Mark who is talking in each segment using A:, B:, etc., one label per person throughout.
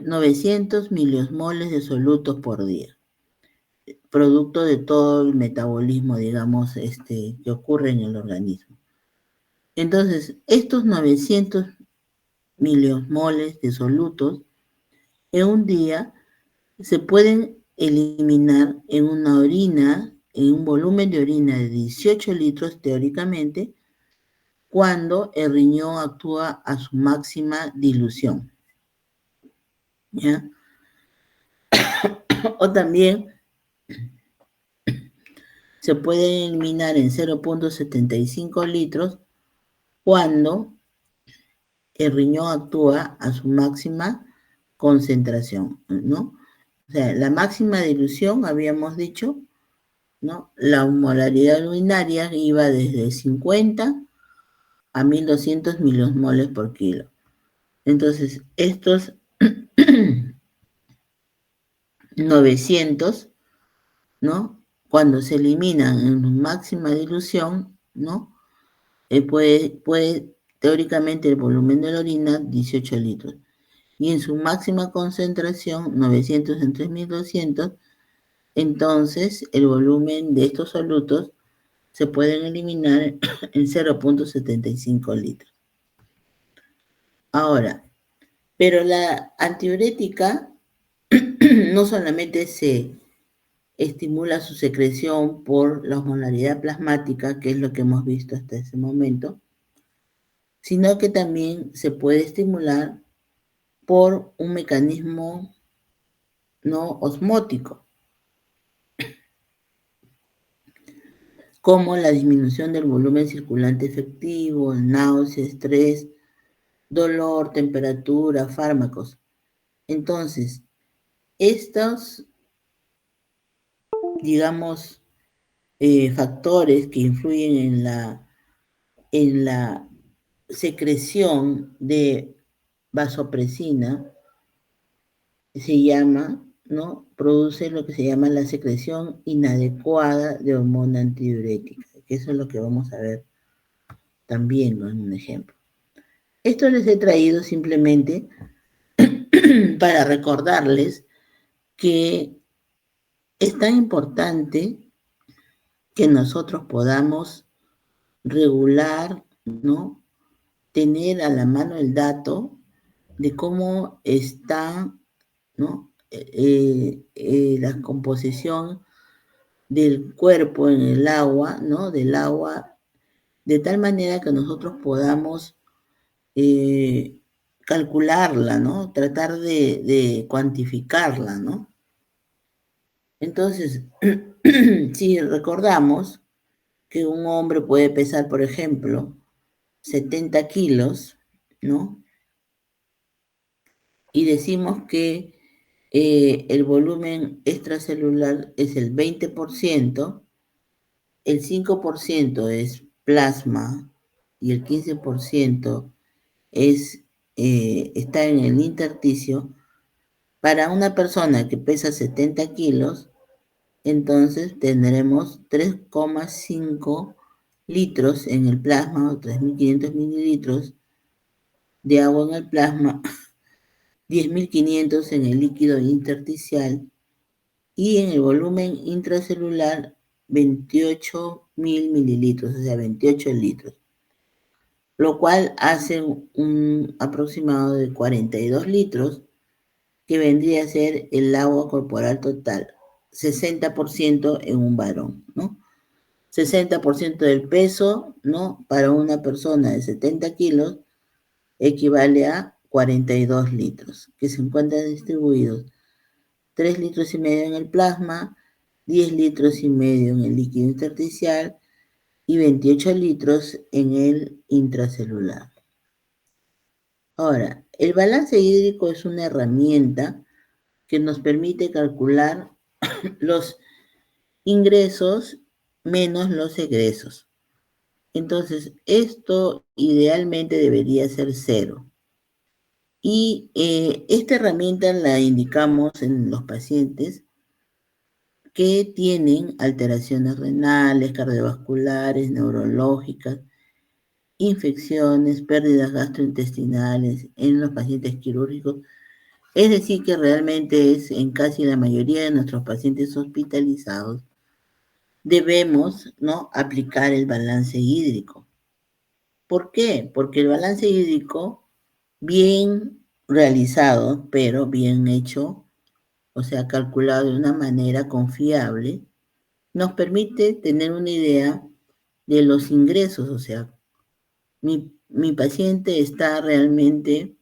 A: 900 miliosmoles de solutos por día, producto de todo el metabolismo, digamos, que ocurre en el organismo. Entonces, estos 900 miliosmoles de solutos en un día se pueden eliminar en una orina, en un volumen de orina de 18 litros teóricamente, cuando el riñón actúa a su máxima dilución. ¿Ya? O también se pueden eliminar en 0.75 litros cuando el riñón actúa a su máxima concentración, ¿no? O sea, la máxima dilución, habíamos dicho, ¿no? La molaridad urinaria iba desde 50 a 1200 miliosmoles por kilo. Entonces, estos 900, ¿no? Cuando se eliminan en máxima dilución, ¿no? Puede, teóricamente, el volumen de la orina, 18 litros. Y en su máxima concentración, 900 en 3200, entonces el volumen de estos solutos se pueden eliminar en 0.75 litros. Ahora, pero la antiurética no solamente se estimula su secreción por la osmolaridad plasmática, que es lo que hemos visto hasta ese momento, sino que también se puede estimular por un mecanismo no osmótico, como la disminución del volumen circulante efectivo, náusea, estrés, dolor, temperatura, fármacos. Entonces, estos, digamos, factores que influyen en la secreción de vasopresina se llama, ¿no? Produce lo que se llama la secreción inadecuada de hormona antidiurética, que eso es lo que vamos a ver también, ¿no? En un ejemplo. Esto les he traído simplemente para recordarles que es tan importante que nosotros podamos regular, ¿no? Tener a la mano el dato de cómo está, ¿no? La composición del cuerpo en el agua, ¿no? Del agua, de tal manera que nosotros podamos calcularla, ¿no? Tratar de cuantificarla, ¿no? Entonces, si recordamos que un hombre puede pesar, por ejemplo, 70 kilos, ¿no? Y decimos que el volumen extracelular es el 20%, el 5% es plasma y el 15% está en el intersticio. Para una persona que pesa 70 kilos, entonces tendremos 3,5 litros en el plasma o 3.500 mililitros de agua en el plasma, 10.500 en el líquido intersticial y en el volumen intracelular 28.000 mililitros, o sea, 28 litros, lo cual hace un aproximado de 42 litros, que vendría a ser el agua corporal total, 60% en un varón, ¿no? 60% del peso, ¿no? Para una persona de 70 kilos equivale a 42 litros, que se encuentran distribuidos 3 litros y medio en el plasma, 10 litros y medio en el líquido intersticial y 28 litros en el intracelular. Ahora, el balance hídrico es una herramienta que nos permite calcular los ingresos menos los egresos. Entonces, esto idealmente debería ser cero. Y esta herramienta la indicamos en los pacientes que tienen alteraciones renales, cardiovasculares, neurológicas, infecciones, pérdidas gastrointestinales, en los pacientes quirúrgicos Es decir, que realmente es en casi la mayoría de nuestros pacientes hospitalizados, debemos, ¿no?, aplicar el balance hídrico. ¿Por qué? Porque el balance hídrico, bien realizado, pero bien hecho, o sea, calculado de una manera confiable, nos permite tener una idea de los ingresos, o sea, mi paciente está realmente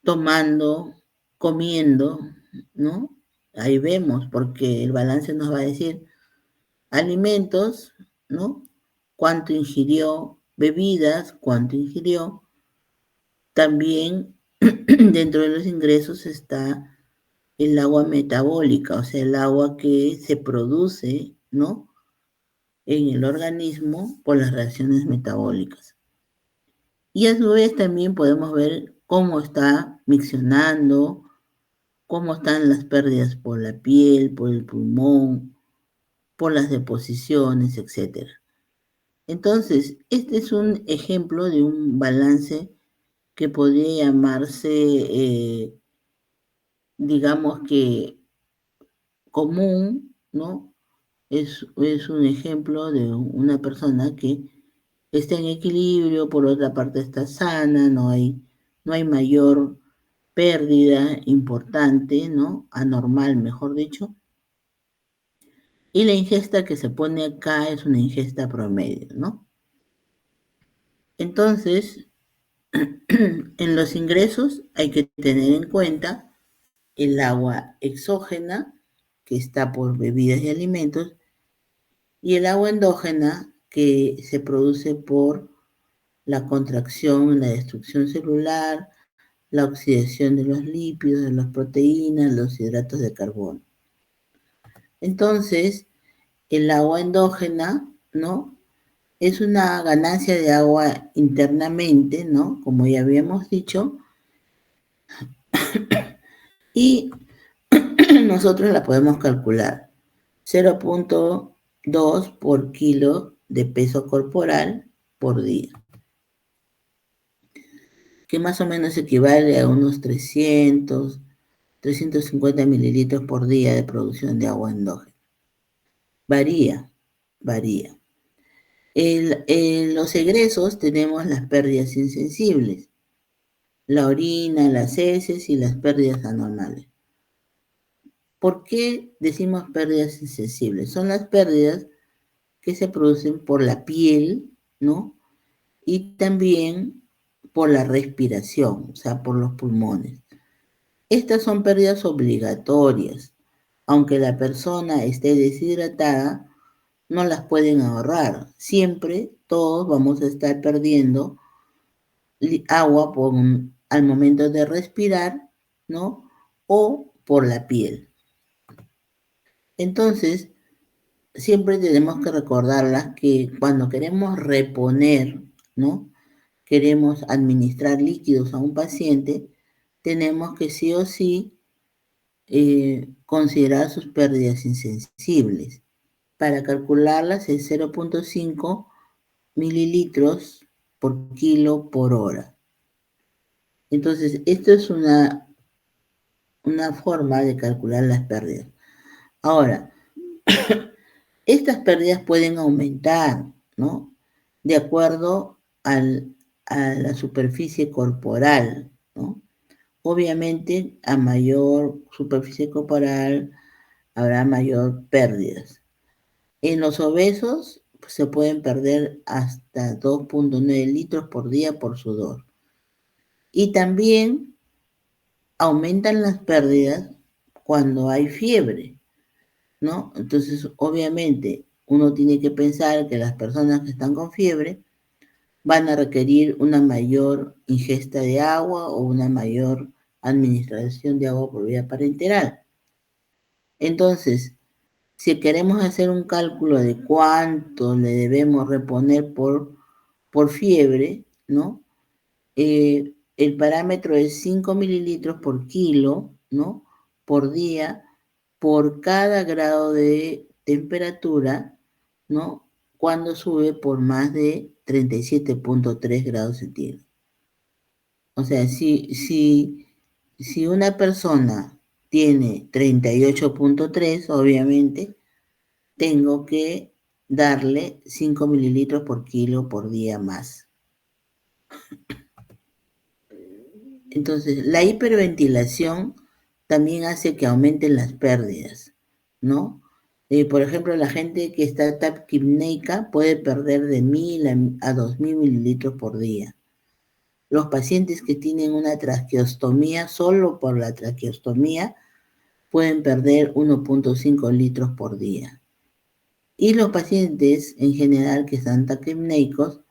A: tomando, comiendo, ¿no? Ahí vemos, porque el balance nos va a decir alimentos, ¿no? Cuánto ingirió, bebidas, cuánto ingirió. También dentro de los ingresos está el agua metabólica, o sea, el agua que se produce, ¿no?, en el organismo por las reacciones metabólicas. Y a su vez también podemos ver cómo está miccionando, cómo están las pérdidas por la piel, por el pulmón, por las deposiciones, etc. Entonces, este es un ejemplo de un balance que podría llamarse, digamos que común, ¿no? Es un ejemplo de una persona que está en equilibrio, por otra parte está sana, no hay mayor pérdida importante, ¿no? Anormal, mejor dicho. Y la ingesta que se pone acá es una ingesta promedio, ¿no? Entonces, en los ingresos hay que tener en cuenta el agua exógena, que está por bebidas y alimentos, y el agua endógena, que se produce por la contracción, la destrucción celular, la oxidación de los lípidos, de las proteínas, los hidratos de carbono. Entonces, el agua endógena, ¿no?, es una ganancia de agua internamente, ¿no?, como ya habíamos dicho, y nosotros la podemos calcular 0.2 por kilo de peso corporal por día, que más o menos equivale a unos 350 mililitros por día de producción de agua endógena. Varía, varía. Los egresos tenemos las pérdidas insensibles, la orina, las heces y las pérdidas anormales. ¿Por qué decimos pérdidas insensibles? Son las pérdidas que se producen por la piel, ¿no? Y también por la respiración, o sea, por los pulmones. Estas son pérdidas obligatorias. Aunque la persona esté deshidratada, no las pueden ahorrar. Siempre todos vamos a estar perdiendo agua al momento de respirar, ¿no? O por la piel. Entonces, siempre tenemos que recordarlas que cuando queremos reponer, ¿no?, queremos administrar líquidos a un paciente, tenemos que sí o sí considerar sus pérdidas insensibles. Para calcularlas es 0.5 mililitros por kilo por hora. Entonces, esto es una forma de calcular las pérdidas. Ahora, estas pérdidas pueden aumentar, ¿no?, de acuerdo a la superficie corporal, ¿no? Obviamente, a mayor superficie corporal habrá mayor pérdidas. En los obesos pues, se pueden perder hasta 2.9 litros por día por sudor. Y también aumentan las pérdidas cuando hay fiebre, ¿no? Entonces, obviamente, uno tiene que pensar que las personas que están con fiebre van a requerir una mayor ingesta de agua o una mayor administración de agua por vía parenteral. Entonces, si queremos hacer un cálculo de cuánto le debemos reponer por fiebre, ¿no? El parámetro es 5 mililitros por kilo, ¿no?, por día, por cada grado de temperatura, ¿no?, cuando sube por más de 37.3 grados centígrados. O sea, si Si una persona tiene 38.3, obviamente, tengo que darle 5 mililitros por kilo por día más. Entonces, la hiperventilación también hace que aumenten las pérdidas, ¿no? Por ejemplo, la gente que está taquipneica puede perder de 1000 a 2000 mililitros por día. Los pacientes que tienen una traqueostomía, solo por la traqueostomía, pueden perder 1.5 litros por día. Y los pacientes en general que están taquipneicos,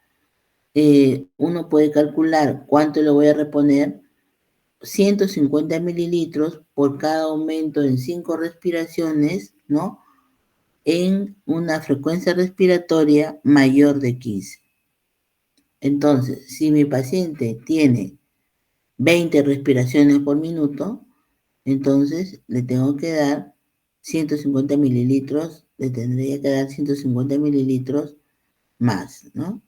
A: uno puede calcular cuánto le voy a reponer: 150 mililitros por cada aumento en 5 respiraciones, ¿no? En una frecuencia respiratoria mayor de 15. Entonces, si mi paciente tiene 20 respiraciones por minuto, entonces le tengo que dar 150 mililitros, le tendría que dar 150 mililitros más, ¿no?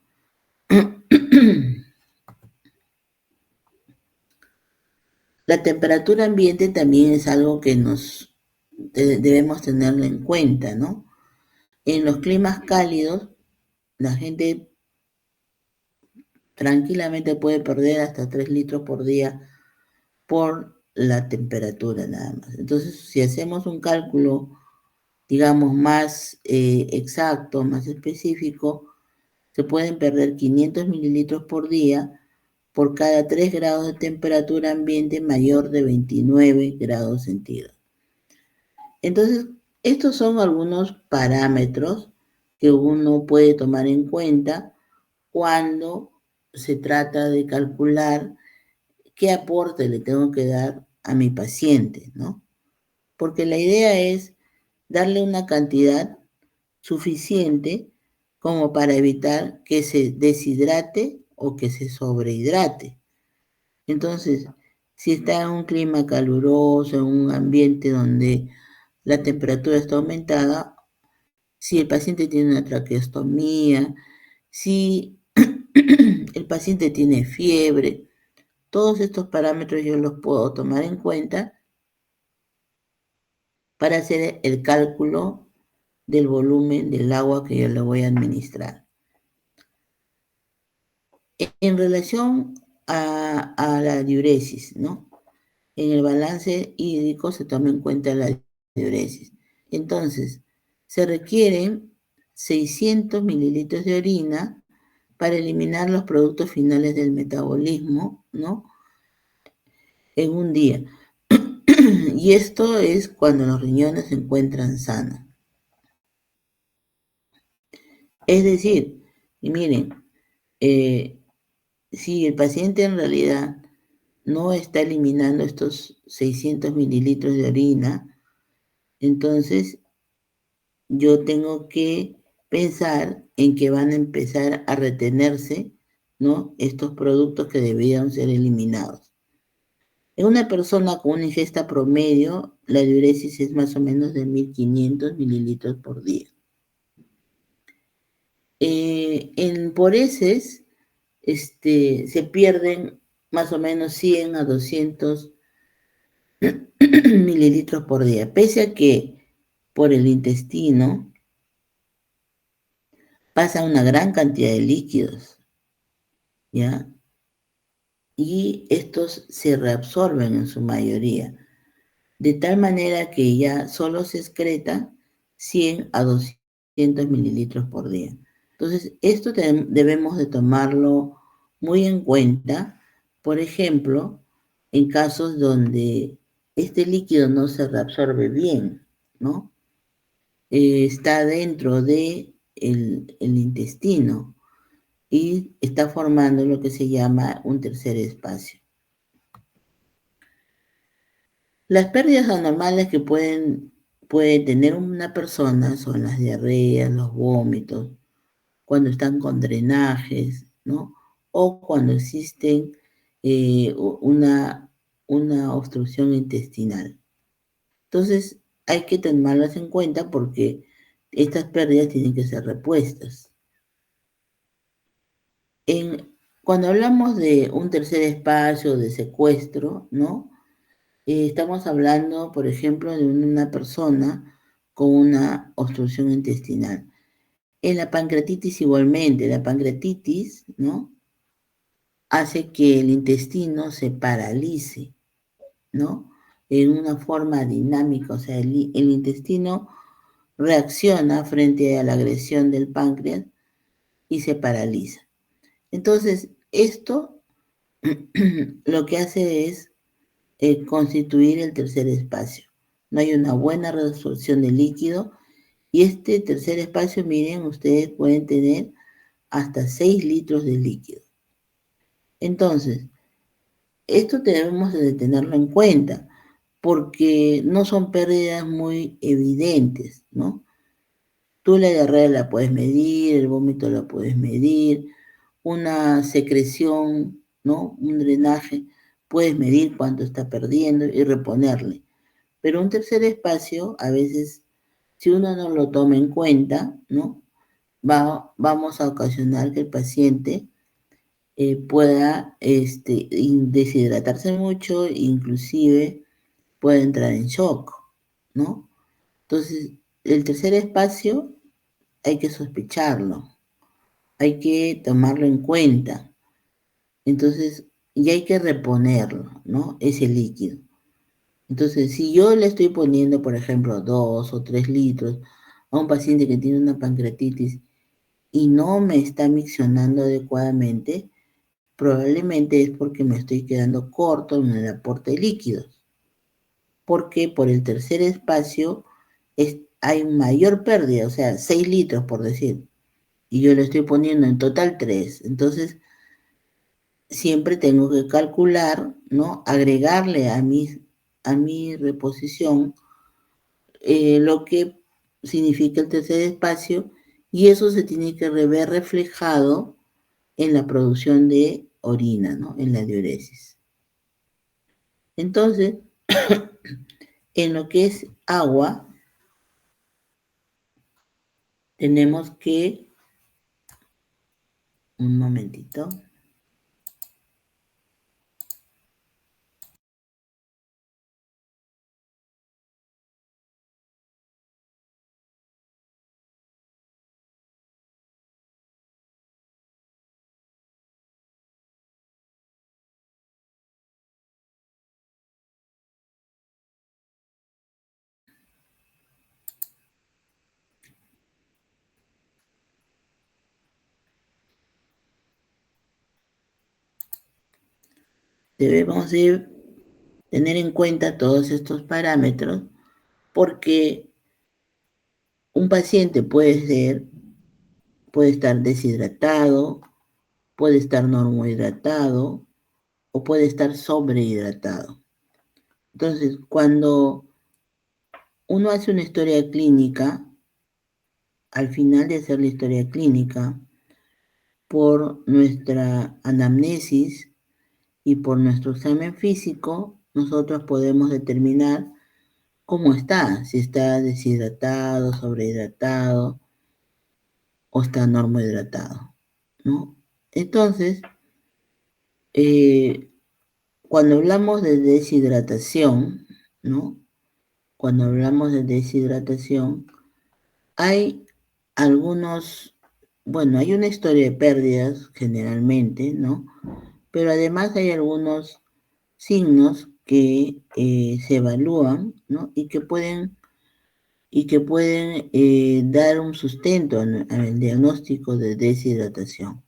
A: La temperatura ambiente también es algo que debemos tenerlo en cuenta, ¿no? En los climas cálidos, la gente tranquilamente puede perder hasta 3 litros por día por la temperatura nada más. Entonces, si hacemos un cálculo, digamos, más exacto, más específico, se pueden perder 500 mililitros por día por cada 3 grados de temperatura ambiente mayor de 29 grados centígrados. Entonces, estos son algunos parámetros que uno puede tomar en cuenta cuando se trata de calcular qué aporte le tengo que dar a mi paciente, ¿no? Porque la idea es darle una cantidad suficiente como para evitar que se deshidrate o que se sobrehidrate. Entonces, si está en un clima caluroso, en un ambiente donde la temperatura está aumentada, si el paciente tiene una traqueostomía, si el paciente tiene fiebre, todos estos parámetros yo los puedo tomar en cuenta para hacer el cálculo del volumen del agua que yo le voy a administrar. En relación a la diuresis, ¿no? En el balance hídrico se toma en cuenta la diuresis. Entonces, se requieren 600 mililitros de orina para eliminar los productos finales del metabolismo, ¿no? En un día. Y esto es cuando los riñones se encuentran sanos. Es decir, y miren, si el paciente en realidad no está eliminando estos 600 mililitros de orina, entonces yo tengo que pensar en que van a empezar a retenerse, ¿no? Estos productos que debían ser eliminados. En una persona con una ingesta promedio, la diuresis es más o menos de 1500 mililitros por día. Por heces, se pierden más o menos 100 a 200 mililitros por día, pese a que por el intestino pasa una gran cantidad de líquidos, ¿ya? Y estos se reabsorben en su mayoría, de tal manera que ya solo se excreta 100 a 200 mililitros por día. Entonces, esto debemos de tomarlo muy en cuenta, por ejemplo, en casos donde este líquido no se reabsorbe bien, ¿no? Está dentro de el intestino y está formando lo que se llama un tercer espacio. Las pérdidas anormales que puede tener una persona son las diarreas, los vómitos, cuando están con drenajes, ¿no? O cuando existen una obstrucción intestinal. Entonces, hay que tomarlas en cuenta porque estas pérdidas tienen que ser repuestas. Cuando hablamos de un tercer espacio, de secuestro, ¿no? Estamos hablando, por ejemplo, de una persona con una obstrucción intestinal. En la pancreatitis igualmente, la pancreatitis, ¿no? Hace que el intestino se paralice, ¿no? En una forma dinámica, o sea, el intestino reacciona frente a la agresión del páncreas y se paraliza. Entonces, esto lo que hace es constituir el tercer espacio. No hay una buena reabsorción de líquido y este tercer espacio, miren, ustedes pueden tener hasta 6 litros de líquido. Entonces, esto debemos de tenerlo en cuenta porque no son pérdidas muy evidentes, ¿no? Tú la diarrea la puedes medir, el vómito la puedes medir, una secreción, ¿no? Un drenaje, puedes medir cuánto está perdiendo y reponerle. Pero un tercer espacio, a veces, si uno no lo toma en cuenta, ¿no? Vamos a ocasionar que el paciente pueda deshidratarse mucho, inclusive puede entrar en shock, ¿no? Entonces, el tercer espacio hay que sospecharlo, hay que tomarlo en cuenta. Entonces, y hay que reponerlo, ¿no? Ese líquido. Entonces, si yo le estoy poniendo, por ejemplo, 2 o 3 litros a un paciente que tiene una pancreatitis y no me está miccionando adecuadamente, probablemente es porque me estoy quedando corto en el aporte de líquidos. Porque por el tercer espacio hay mayor pérdida, o sea, 6 litros por decir, y yo le estoy poniendo en total 3. Entonces, siempre tengo que calcular, ¿no? Agregarle a mi reposición lo que significa el tercer espacio y eso se tiene que ver reflejado en la producción de orina, ¿no? En la diuresis. Entonces, en lo que es agua, tenemos que, un momentito, debemos tener en cuenta todos estos parámetros porque un paciente puede estar deshidratado, puede estar normohidratado o puede estar sobrehidratado. Entonces, cuando uno hace una historia clínica, al final de hacer la historia clínica, por nuestra anamnesis y por nuestro examen físico, nosotros podemos determinar cómo está, si está deshidratado, sobrehidratado o está normohidratado, ¿no? Entonces, eh, cuando hablamos de deshidratación, ¿no? Cuando hablamos de deshidratación, hay algunos, bueno, hay una historia de pérdidas generalmente, ¿no? Pero además hay algunos signos que se evalúan, ¿no? Y que pueden dar un sustento al diagnóstico de deshidratación.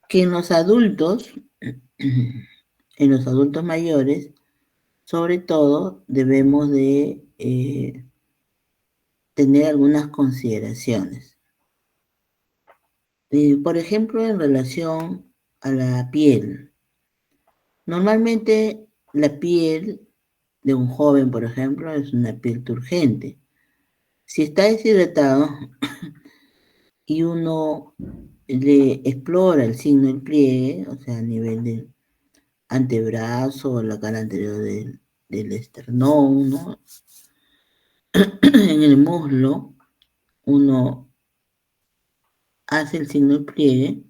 A: Que en los adultos mayores, sobre todo, debemos de tener algunas consideraciones. Por ejemplo, en relación a la piel. Normalmente la piel de un joven, por ejemplo, es una piel turgente. Si está deshidratado y uno le explora el signo del pliegue, o sea, a nivel del antebrazo o la cara anterior del esternón, ¿no? En el muslo, uno hace el signo del pliegue,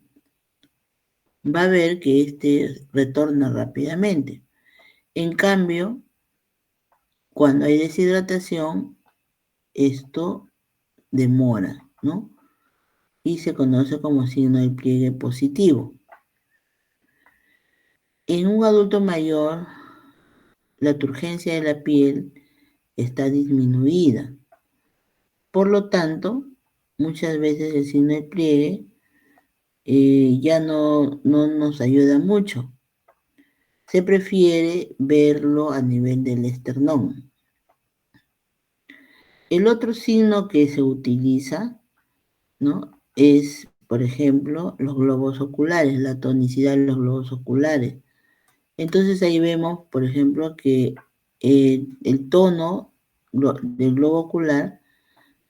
A: va a ver que este retorna rápidamente. En cambio, Cuando hay deshidratación, esto demora, ¿no? Y se conoce como signo de pliegue positivo. En un adulto mayor, la turgencia de la piel está disminuida. Por lo tanto, muchas veces el signo de pliegue ya no nos ayuda mucho. Se prefiere verlo a nivel del esternón. El otro signo que se utiliza, ¿no? Es, por ejemplo, los globos oculares, la tonicidad de los globos oculares. Entonces ahí vemos, por ejemplo, que el tono del globo ocular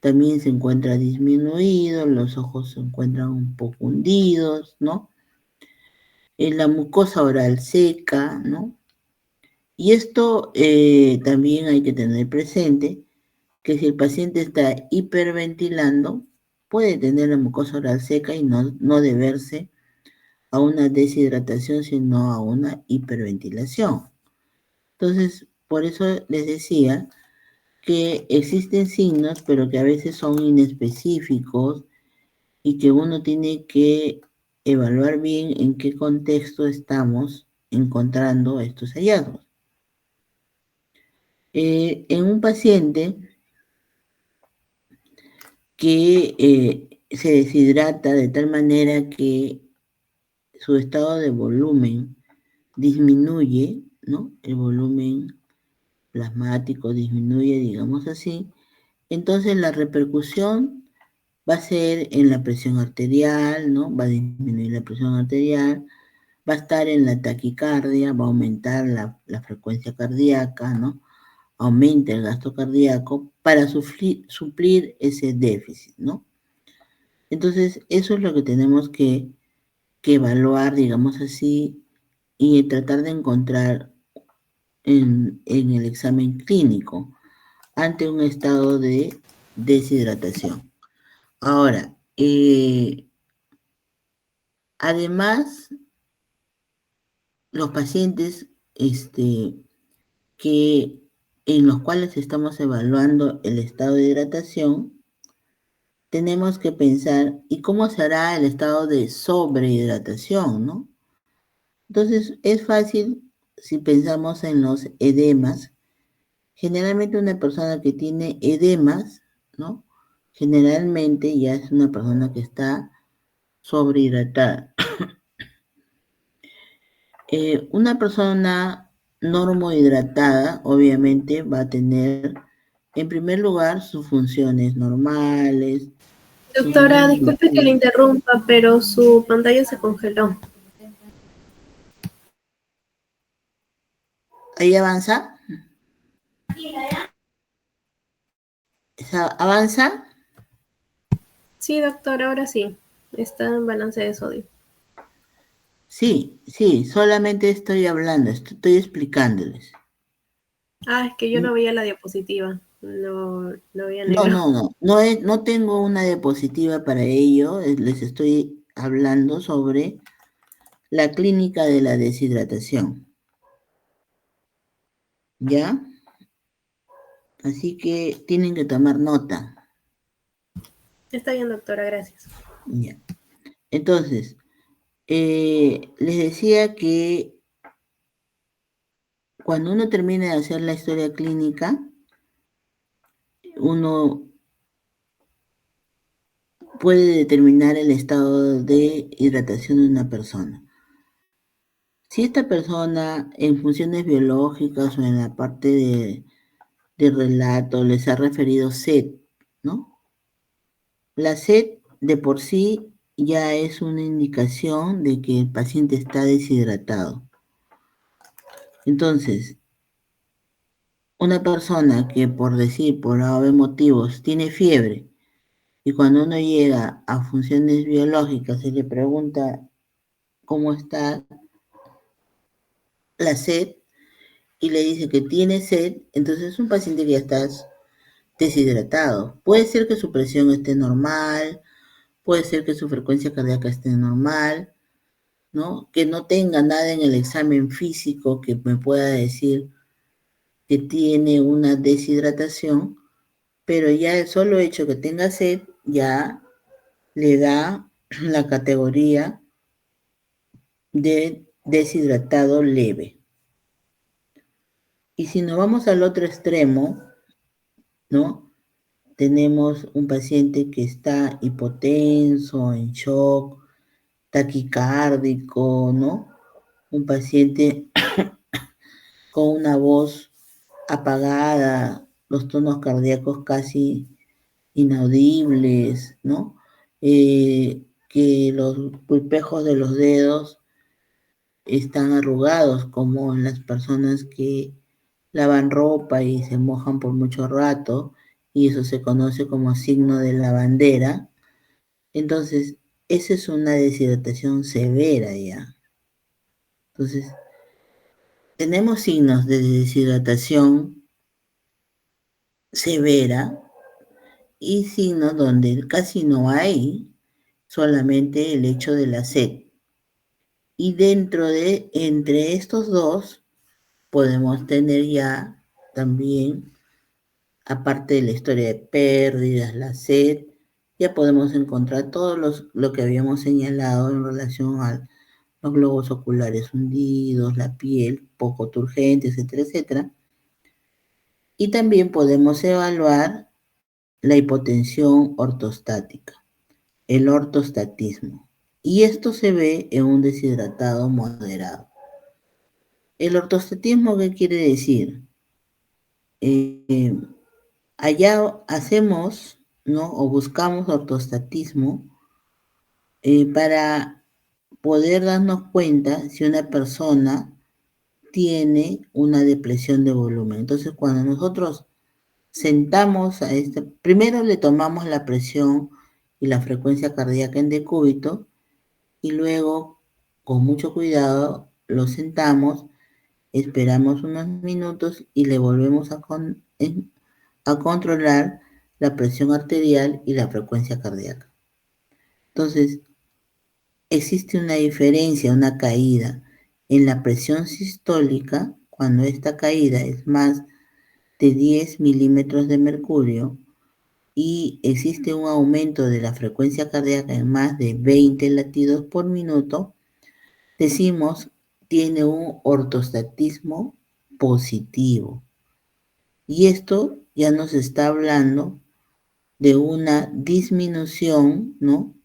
A: también se encuentra disminuido, los ojos se encuentran un poco hundidos, ¿no? La mucosa oral seca, ¿no? Y esto también hay que tener presente que si el paciente está hiperventilando, puede tener la mucosa oral seca y no deberse a una deshidratación, sino a una hiperventilación. Entonces, por eso les decía que existen signos, pero que a veces son inespecíficos y que uno tiene que evaluar bien en qué contexto estamos encontrando estos hallazgos. En un paciente que se deshidrata de tal manera que su estado de volumen disminuye, ¿no? El volumen plasmático disminuye, digamos así. Entonces la repercusión va a ser en la presión arterial, ¿no? Va a disminuir la presión arterial, va a estar en la taquicardia, va a aumentar la frecuencia cardíaca, ¿no? Aumenta el gasto cardíaco para suplir ese déficit, ¿no? Entonces, eso es lo que tenemos que evaluar, digamos así, y tratar de encontrar en el examen clínico ante un estado de deshidratación. Ahora, además, los pacientes que, en los cuales estamos evaluando el estado de hidratación, tenemos que pensar, ¿y cómo será el estado de sobrehidratación, no? Entonces, es fácil si pensamos en los edemas. Generalmente una persona que tiene edemas, ¿no? Generalmente ya es una persona que está sobrehidratada. Una persona normohidratada, obviamente, va a tener, en primer lugar, sus funciones normales, sus
B: Doctora, disculpe que le
A: funciones.
B: interrumpa, pero su pantalla se congeló.
A: Ahí avanza, avanza.
B: Sí, doctora, ahora sí. Está en balance de sodio.
A: Sí, sí, solamente estoy hablando, estoy explicándoles.
B: Ah, es que yo no veía la diapositiva. No, no veía
A: No,
B: negro.
A: no, no, no tengo una diapositiva para ello, les estoy hablando sobre la clínica de la deshidratación, ¿ya? Así que tienen que tomar nota,
B: Está bien, doctora, gracias.
A: ¿ya? Entonces, les decía que cuando uno termina de hacer la historia clínica, uno puede determinar el estado de hidratación de una persona. Si esta persona en funciones biológicas o en la parte de relato les ha referido sed, ¿no? La sed de por sí ya es una indicación de que el paciente está deshidratado. Entonces, una persona que por decir, por A motivos, tiene fiebre y cuando uno llega a funciones biológicas y le pregunta cómo está la sed y le dice que tiene sed, entonces es un paciente que ya está deshidratado. Puede ser que su presión esté normal, puede ser que su frecuencia cardíaca esté normal, ¿no? Que no tenga nada en el examen físico que me pueda decir que tiene una deshidratación, pero ya el solo hecho que tenga sed ya le da la categoría de deshidratado leve. Y si nos vamos al otro extremo, ¿no? Tenemos un paciente que está hipotenso, en shock, taquicárdico, ¿no? Un paciente con una voz apagada, los tonos cardíacos casi inaudibles, ¿no? Que los pulpejos de los dedos están arrugados, como en las personas que lavan ropa y se mojan por mucho rato, y eso se conoce como signo de lavandera. Entonces, esa es una deshidratación severa ya. Entonces, tenemos signos de deshidratación severa y signos donde casi no hay, solamente el hecho de la sed. Y entre estos dos, podemos tener ya también, aparte de la historia de pérdidas, la sed, ya podemos encontrar lo que habíamos señalado en relación a los globos oculares hundidos, la piel poco turgente, etcétera, etcétera. Y también podemos evaluar la hipotensión ortostática, el ortostatismo. Y esto se ve en un deshidratado moderado. ¿El ortostatismo qué quiere decir? Allá hacemos, ¿no? O buscamos ortostatismo para poder darnos cuenta si una persona tiene una depresión de volumen. Entonces, cuando nosotros sentamos primero le tomamos la presión y la frecuencia cardíaca en decúbito y luego, con mucho cuidado, lo sentamos, esperamos unos minutos y le volvemos a controlar la presión arterial y la frecuencia cardíaca. Entonces, existe una diferencia, una caída en la presión sistólica cuando esta caída es más de 10 milímetros de mercurio y existe un aumento de la frecuencia cardíaca en más de 20 latidos por minuto, decimos tiene un ortostatismo positivo. Y esto ya nos está hablando de una disminución, ¿no?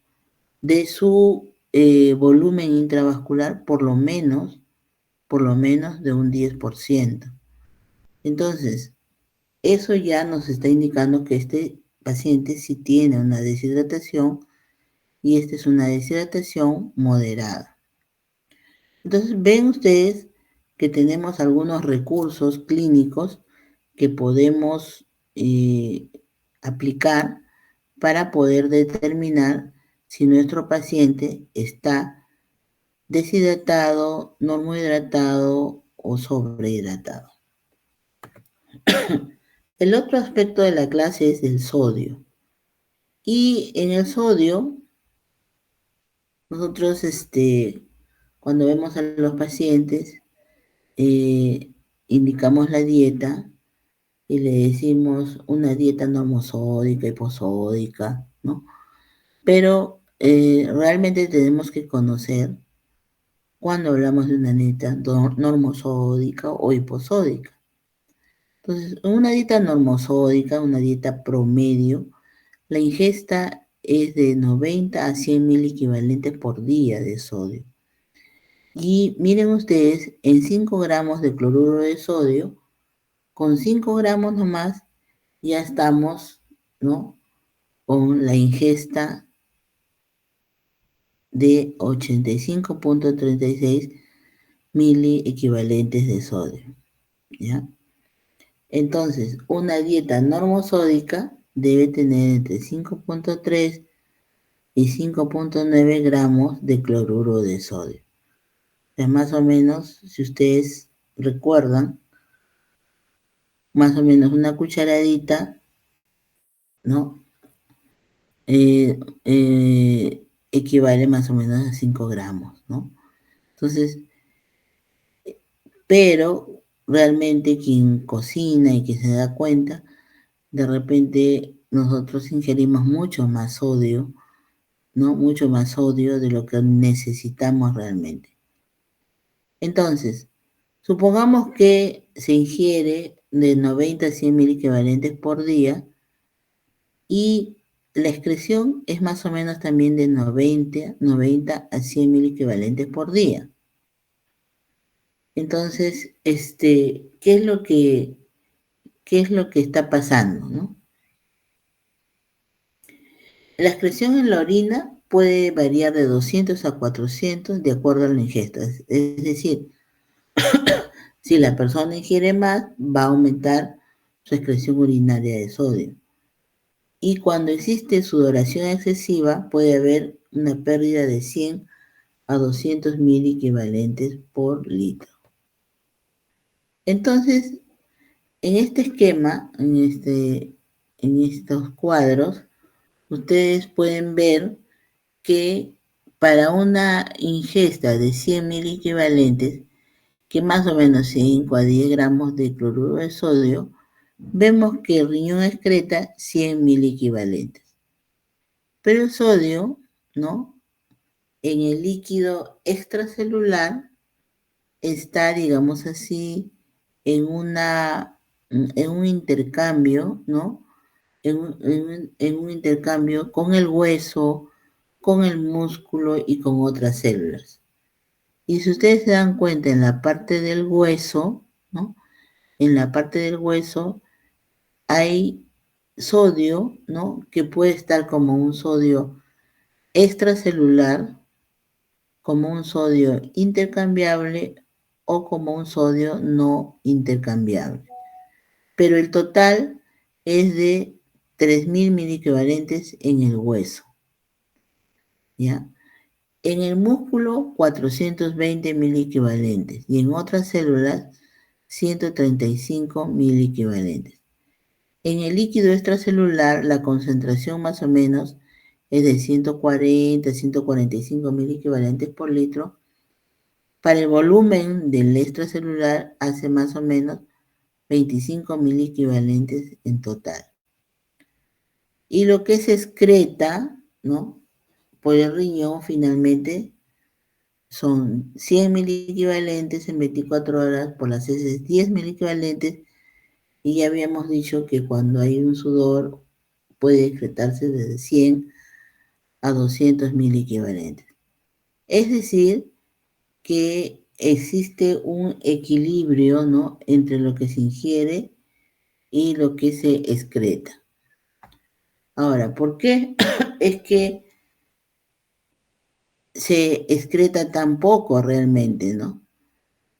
A: De su volumen intravascular por lo menos de un 10%. Entonces, eso ya nos está indicando que este paciente sí tiene una deshidratación y esta es una deshidratación moderada. Entonces, ven ustedes que tenemos algunos recursos clínicos que podemos aplicar para poder determinar si nuestro paciente está deshidratado, normohidratado o sobrehidratado. El otro aspecto de la clase es el sodio. Y en el sodio, nosotros cuando vemos a los pacientes, indicamos la dieta y le decimos una dieta normosódica, hiposódica, ¿no? Pero realmente tenemos que conocer cuando hablamos de una dieta normosódica o hiposódica. Entonces, en una dieta normosódica, una dieta promedio, la ingesta es de 90 a 100 mil equivalentes por día de sodio. Y miren ustedes, en 5 gramos de cloruro de sodio, con 5 gramos nomás, ya estamos, ¿no? Con la ingesta de 85.36 mili equivalentes de sodio, ¿ya? Entonces, una dieta normosódica debe tener entre 5.3 y 5.9 gramos de cloruro de sodio. O sea, más o menos, si ustedes recuerdan, más o menos una cucharadita, ¿no? Equivale más o menos a 5 gramos, ¿no? Entonces, pero realmente quien cocina y que se da cuenta, de repente nosotros ingerimos mucho más sodio, ¿no? Mucho más sodio de lo que necesitamos realmente. Entonces, supongamos que se ingiere de 90 a 100 mil equivalentes por día y la excreción es más o menos también de 90 a 100 mil equivalentes por día. Entonces, qué es lo que está pasando, ¿no? La excreción en la orina puede variar de 200 a 400 de acuerdo a la ingesta. Es decir, si la persona ingiere más, va a aumentar su excreción urinaria de sodio. Y cuando existe sudoración excesiva, puede haber una pérdida de 100 a 200 mil equivalentes por litro. Entonces, en este esquema, en estos cuadros, ustedes pueden ver que para una ingesta de 100 mil equivalentes, que más o menos 5 a 10 gramos de cloruro de sodio, vemos que el riñón excreta 100 mil equivalentes. Pero el sodio, ¿no? En el líquido extracelular está, digamos así, en un intercambio, ¿no? En un intercambio con el hueso, con el músculo y con otras células. Y si ustedes se dan cuenta en la parte del hueso, ¿no? En la parte del hueso hay sodio, ¿no? Que puede estar como un sodio extracelular, como un sodio intercambiable o como un sodio no intercambiable. Pero el total es de 3.000 equivalentes en el hueso, ¿ya? En el músculo, 420 equivalentes y en otras células, 135 equivalentes. En el líquido extracelular, la concentración más o menos es de 140 145 equivalentes por litro. Para el volumen del extracelular hace más o menos 25 equivalentes en total. Y lo que se excreta, ¿no? Por el riñón finalmente son 100 equivalentes en 24 horas, por las heces 10 equivalentes, y ya habíamos dicho que cuando hay un sudor puede excretarse desde 100 a 200 equivalentes. Es decir, que existe un equilibrio, ¿no? Entre lo que se ingiere y lo que se excreta. Ahora, ¿por qué es que se excreta tan poco realmente, ¿no?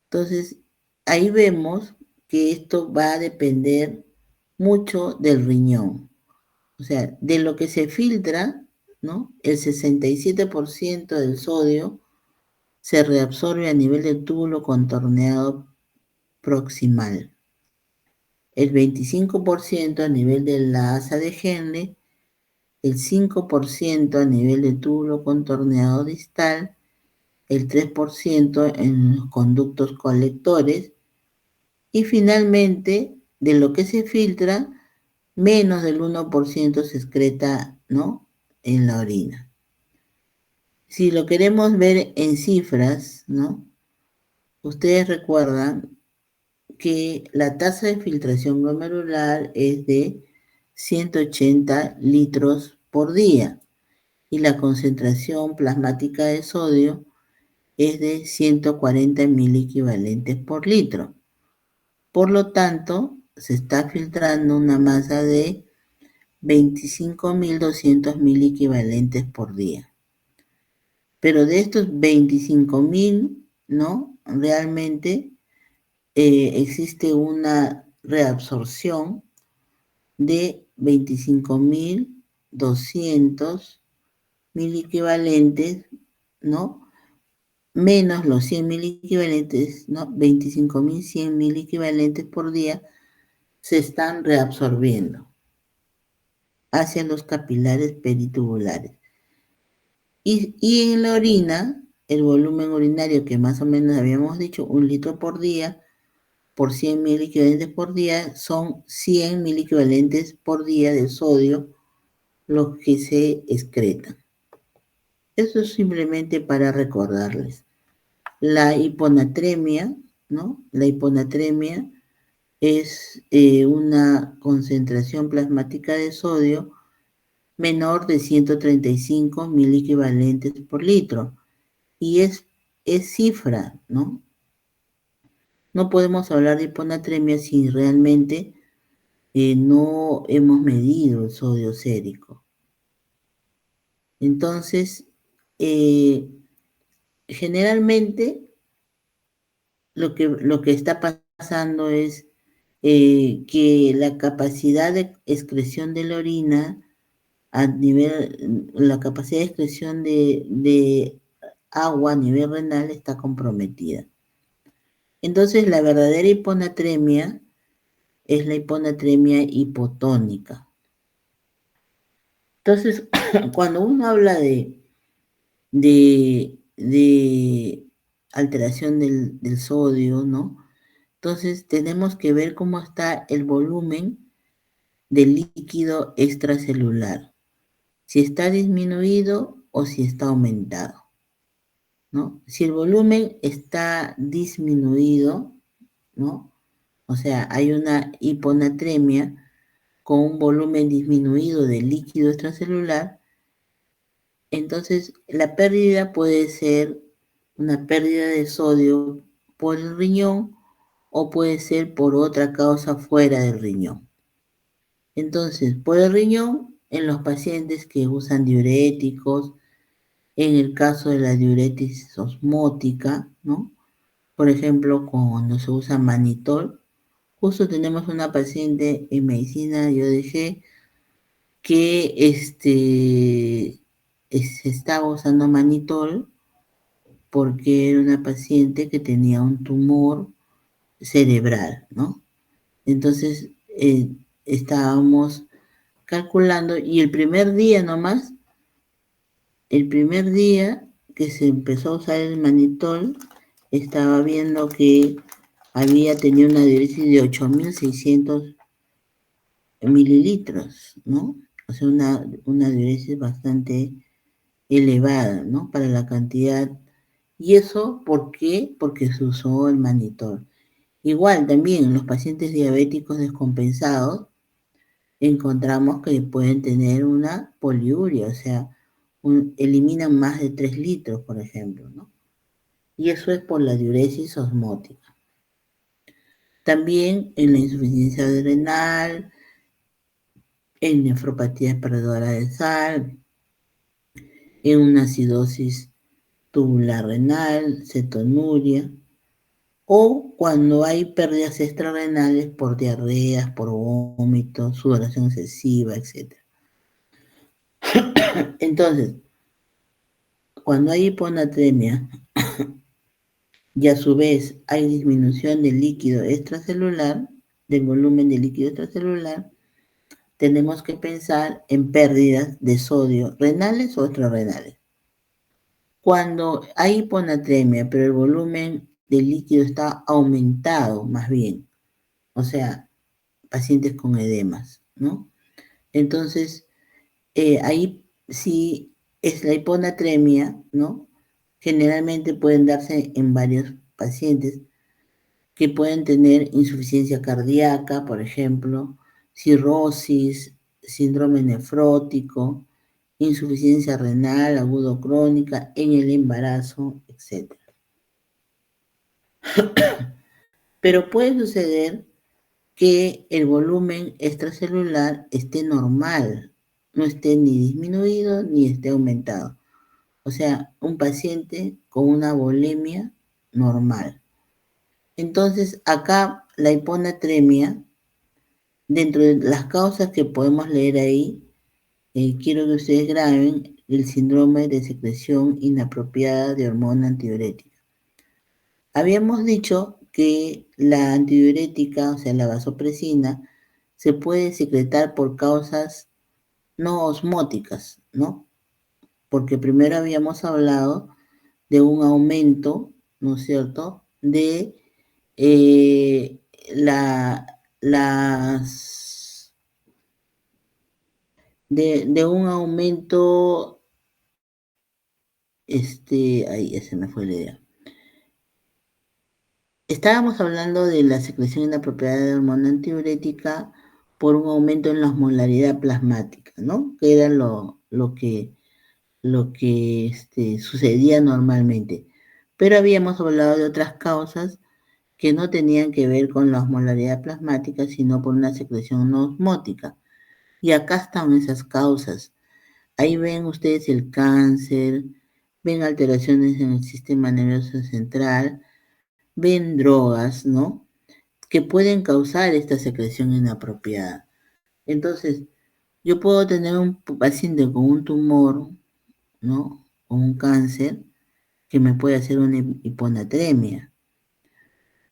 A: Entonces, ahí vemos que esto va a depender mucho del riñón. O sea, de lo que se filtra, ¿no? El 67% del sodio se reabsorbe a nivel del túbulo contorneado proximal. El 25% a nivel de la asa de Henle, el 5% a nivel del túbulo contorneado distal, el 3% en los conductos colectores y finalmente, de lo que se filtra, menos del 1% se excreta, ¿no? En la orina. Si lo queremos ver en cifras, ¿no? Ustedes recuerdan que la tasa de filtración glomerular es de 180 litros por día y la concentración plasmática de sodio es de 140 equivalentes por litro. Por lo tanto, se está filtrando una masa de 25.200 equivalentes por día. Pero de estos 25.000, ¿no? Realmente existe una reabsorción de 25.200 equivalentes, ¿no? Menos los 100 equivalentes, ¿no? 25.100 equivalentes por día se están reabsorbiendo hacia los capilares peritubulares. Y en la orina, el volumen urinario que más o menos habíamos dicho, 1 litro por día, por 100 mil equivalentes por día, son 100 mil equivalentes por día de sodio los que se excretan. Eso es simplemente para recordarles. La hiponatremia, ¿no? La hiponatremia es una concentración plasmática de sodio menor de 135 mil equivalentes por litro. Y es cifra, ¿no? No podemos hablar de hiponatremia si realmente no hemos medido el sodio sérico. Entonces, generalmente lo que está pasando es que la capacidad de excreción de la orina a nivel, la capacidad de excreción de agua a nivel renal está comprometida. Entonces, la verdadera hiponatremia es la hiponatremia hipotónica. Entonces, cuando uno habla de alteración del sodio, ¿no? Entonces, tenemos que ver cómo está el volumen del líquido extracelular, si está disminuido o si está aumentado, ¿no? Si el volumen está disminuido, ¿no? O sea, hay una hiponatremia con un volumen disminuido del líquido extracelular, entonces la pérdida puede ser una pérdida de sodio por el riñón o puede ser por otra causa fuera del riñón. Entonces, por el riñón, en los pacientes que usan diuréticos, en el caso de la diuresis osmótica, ¿no? Por ejemplo, cuando se usa manitol, justo tenemos una paciente en medicina, yo dejé que se estaba usando manitol porque era una paciente que tenía un tumor cerebral, ¿no? Entonces, estábamos calculando y el primer día que se empezó a usar el manitol, estaba viendo que había tenido una diuresis de 8.600 mililitros, ¿no? O sea, una diuresis bastante elevada, ¿no? Para la cantidad. ¿Y eso por qué? Porque se usó el manitol. Igual también en los pacientes diabéticos descompensados encontramos que pueden tener una poliuria, o sea, eliminan más de 3 litros, por ejemplo, ¿no? Y eso es por la diuresis osmótica. También en la insuficiencia renal, en nefropatía perdedora de sal, en una acidosis tubular renal, cetonuria, o cuando hay pérdidas extrarrenales por diarreas, por vómitos, sudoración excesiva, etc. Entonces, cuando hay hiponatremia y a su vez hay disminución del líquido extracelular, del volumen de líquido extracelular, tenemos que pensar en pérdidas de sodio renales o extrarrenales. Cuando hay hiponatremia, pero el volumen del líquido está aumentado, más bien, o sea, pacientes con edemas, ¿no? Entonces, ahí sí es la hiponatremia, ¿no? Generalmente pueden darse en varios pacientes que pueden tener insuficiencia cardíaca, por ejemplo, cirrosis, síndrome nefrótico, insuficiencia renal agudo crónica en el embarazo, etc. Pero puede suceder que el volumen extracelular esté normal, no esté ni disminuido ni esté aumentado. O sea, un paciente con una volemia normal. Entonces, acá la hiponatremia, dentro de las causas que podemos leer ahí, quiero que ustedes graben el síndrome de secreción inapropiada de hormona antidiurética. Habíamos dicho que la antidiurética, o sea, la vasopresina, se puede secretar por causas no osmóticas, ¿no? Porque primero habíamos hablado de un aumento, ¿no es cierto?, de las de un aumento, ahí ya se me fue la idea. Estábamos hablando de la secreción inapropiada de hormona antidiurética por un aumento en la osmolaridad plasmática, ¿no? Que era lo que sucedía normalmente. Pero habíamos hablado de otras causas que no tenían que ver con la osmolaridad plasmática, sino por una secreción no osmótica. Y acá están esas causas. Ahí ven ustedes el cáncer, ven alteraciones en el sistema nervioso central, ven drogas, ¿no? Que pueden causar esta secreción inapropiada. Entonces, yo puedo tener un paciente con un tumor, ¿no? O un cáncer que me puede hacer una hiponatremia.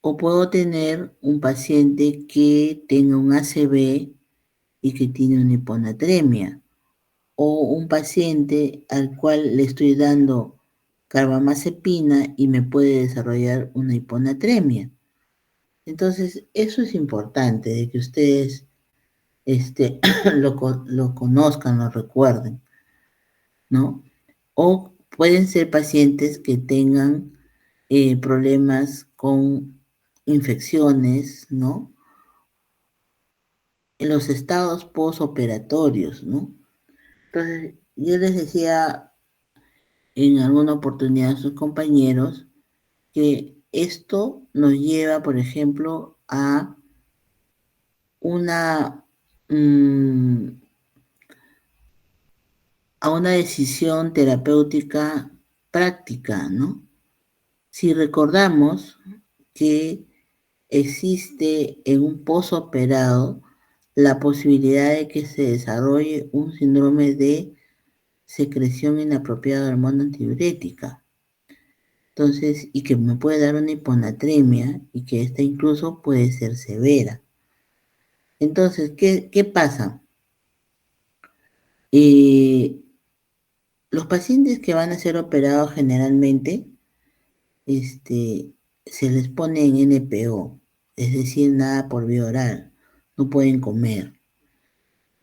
A: O puedo tener un paciente que tenga un ACV y que tiene una hiponatremia. O un paciente al cual le estoy dando carbamazepina y me puede desarrollar una hiponatremia. Entonces, eso es importante, de que ustedes lo conozcan, lo recuerden, ¿no? O pueden ser pacientes que tengan problemas con infecciones, ¿no? En los estados postoperatorios, ¿no? Entonces, yo les decía en alguna oportunidad a sus compañeros que esto nos lleva, por ejemplo, a una, mm, a una decisión terapéutica práctica, ¿no? Si recordamos que existe en un posoperado la posibilidad de que se desarrolle un síndrome de secreción inapropiada de hormona antidiurética. Entonces, y que me puede dar una hiponatremia y que esta incluso puede ser severa. Entonces, ¿qué pasa? Eh, los pacientes que van a ser operados generalmente, se les pone en NPO, es decir, nada por vía oral, no pueden comer.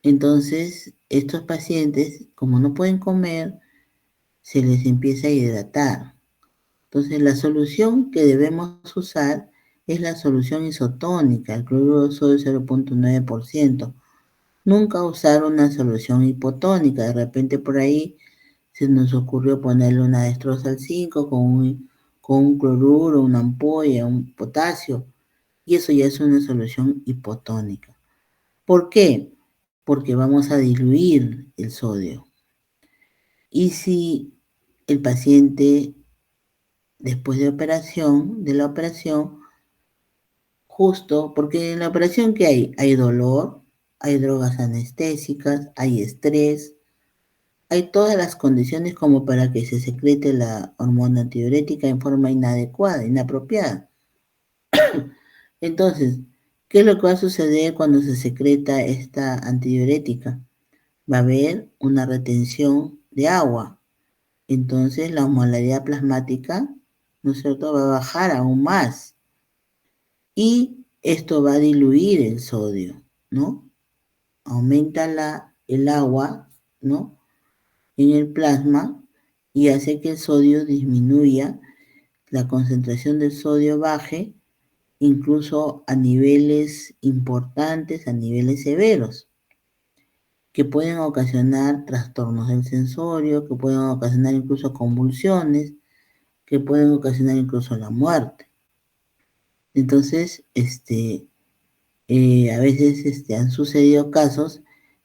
A: Entonces, estos pacientes, como no pueden comer, se les empieza a hidratar. Entonces, la solución que debemos usar es la solución isotónica, el cloruro de sodio 0,9%. Nunca usar una solución hipotónica. De repente por ahí se nos ocurrió ponerle una destrozal 5 con un cloruro, una ampolla, un potasio, y eso ya es una solución hipotónica. ¿Por qué? Porque vamos a diluir el sodio. Y si el paciente, después de la operación, justo, porque en la operación que hay dolor, hay drogas anestésicas, hay estrés, hay todas las condiciones como para que se secrete la hormona antidiurética en forma inadecuada, inapropiada. Entonces, ¿qué es lo que va a suceder cuando se secreta esta antidiurética? Va a haber una retención de agua. Entonces, la osmolaridad plasmática, ¿no es cierto?, va a bajar aún más. Y esto va a diluir el sodio, ¿no? Aumenta el agua, ¿no?, en el plasma y hace que el sodio disminuya, la concentración del sodio baje, incluso a niveles importantes, a niveles severos, que pueden ocasionar trastornos del sensorio, que pueden ocasionar incluso convulsiones, que pueden ocasionar incluso la muerte. Entonces, a veces han sucedido casos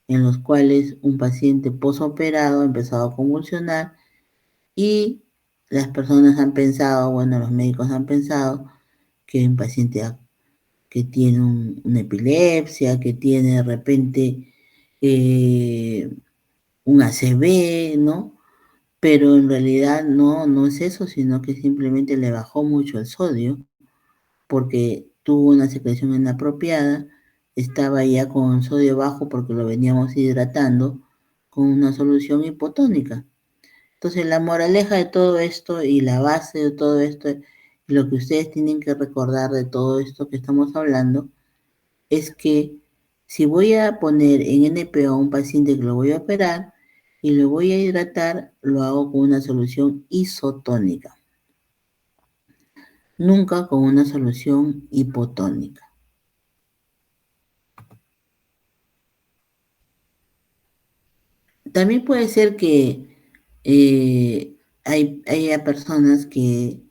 A: en los cuales un paciente posoperado ha empezado a convulsionar y las personas han pensado, bueno, los médicos han pensado que es un paciente que tiene una epilepsia, que tiene de repente un ACV, ¿no? Pero en realidad no es eso, sino que simplemente le bajó mucho el sodio porque tuvo una secreción inapropiada, estaba ya con sodio bajo porque lo veníamos hidratando con una solución hipotónica. Entonces, la moraleja de todo esto y la base de todo esto es Lo que ustedes tienen que recordar de todo esto que estamos hablando es que si voy a poner en NPO a un paciente que lo voy a operar y lo voy a hidratar, lo hago con una solución isotónica, nunca con una solución hipotónica. También puede ser que haya personas que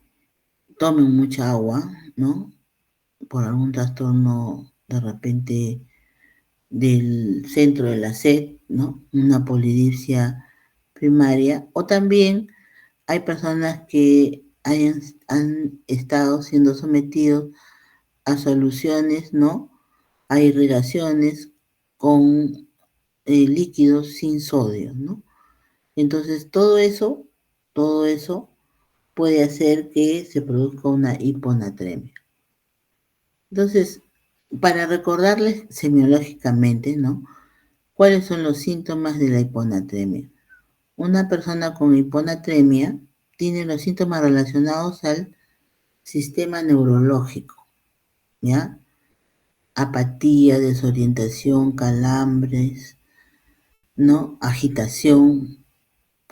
A: tomen mucha agua, ¿no? Por algún trastorno de repente del centro de la sed, ¿no? Una polidipsia primaria. O también hay personas que han estado siendo sometidos a soluciones, ¿no? A irrigaciones con líquidos sin sodio, ¿no? Entonces todo eso puede hacer que se produzca una hiponatremia. Entonces, para recordarles semiológicamente, ¿no? ¿Cuáles son los síntomas de la hiponatremia? Una persona con hiponatremia tiene los síntomas relacionados al sistema neurológico, ¿ya? Apatía, desorientación, calambres, ¿no? Agitación,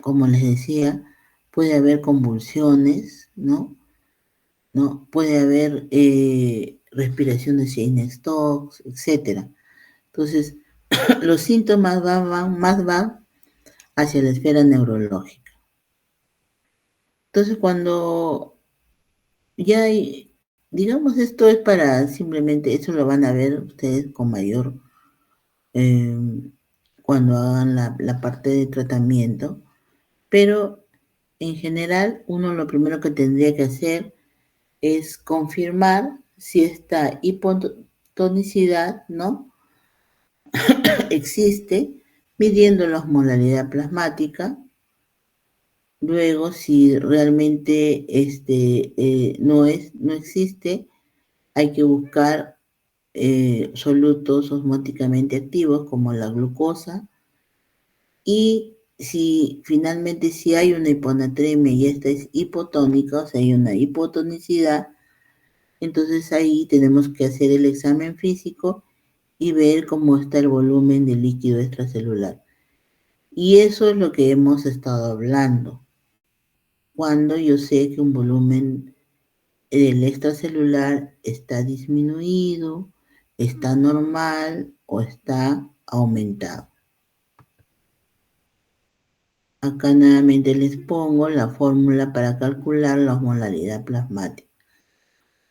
A: como les decía, puede haber convulsiones, ¿no? ¿No? Puede haber respiración de Cheyne-Stokes, etc. Entonces, los síntomas van hacia la esfera neurológica. Entonces, cuando ya hay, digamos, esto es para simplemente, eso lo van a ver ustedes con mayor, eh, cuando hagan la parte de tratamiento, pero en general uno lo primero que tendría que hacer es confirmar si esta hipotonicidad, ¿no? existe, midiendo la osmolaridad plasmática. Luego, si realmente no existe, hay que buscar solutos osmóticamente activos como la glucosa. Y si finalmente si hay una hiponatremia y esta es hipotónica, o sea, hay una hipotonicidad, entonces ahí tenemos que hacer el examen físico y ver cómo está el volumen de líquido extracelular. Y eso es lo que hemos estado hablando. Cuando yo sé que un volumen del extracelular está disminuido, está normal o está aumentado. Acá nuevamente les pongo la fórmula para calcular la osmolaridad plasmática.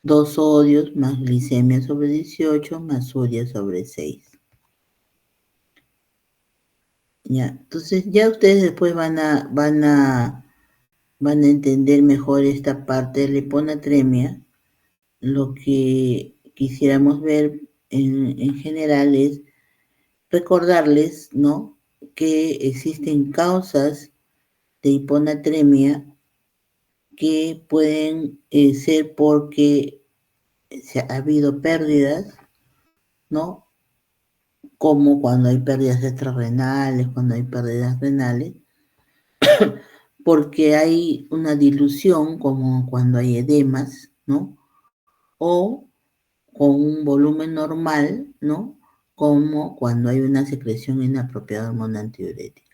A: 2 sodios más glicemia sobre 18 más urea sobre 6. Ya, entonces ya ustedes después van a entender mejor esta parte de la hiponatremia. Lo que quisiéramos ver en general es recordarles, ¿no? Que existen causas de hiponatremia que pueden ser porque ha habido pérdidas, ¿no? Como cuando hay pérdidas extrarrenales, cuando hay pérdidas renales, porque hay una dilución, como cuando hay edemas, ¿no? O con un volumen normal, ¿no? Como cuando hay una secreción inapropiada de hormona antidiurética.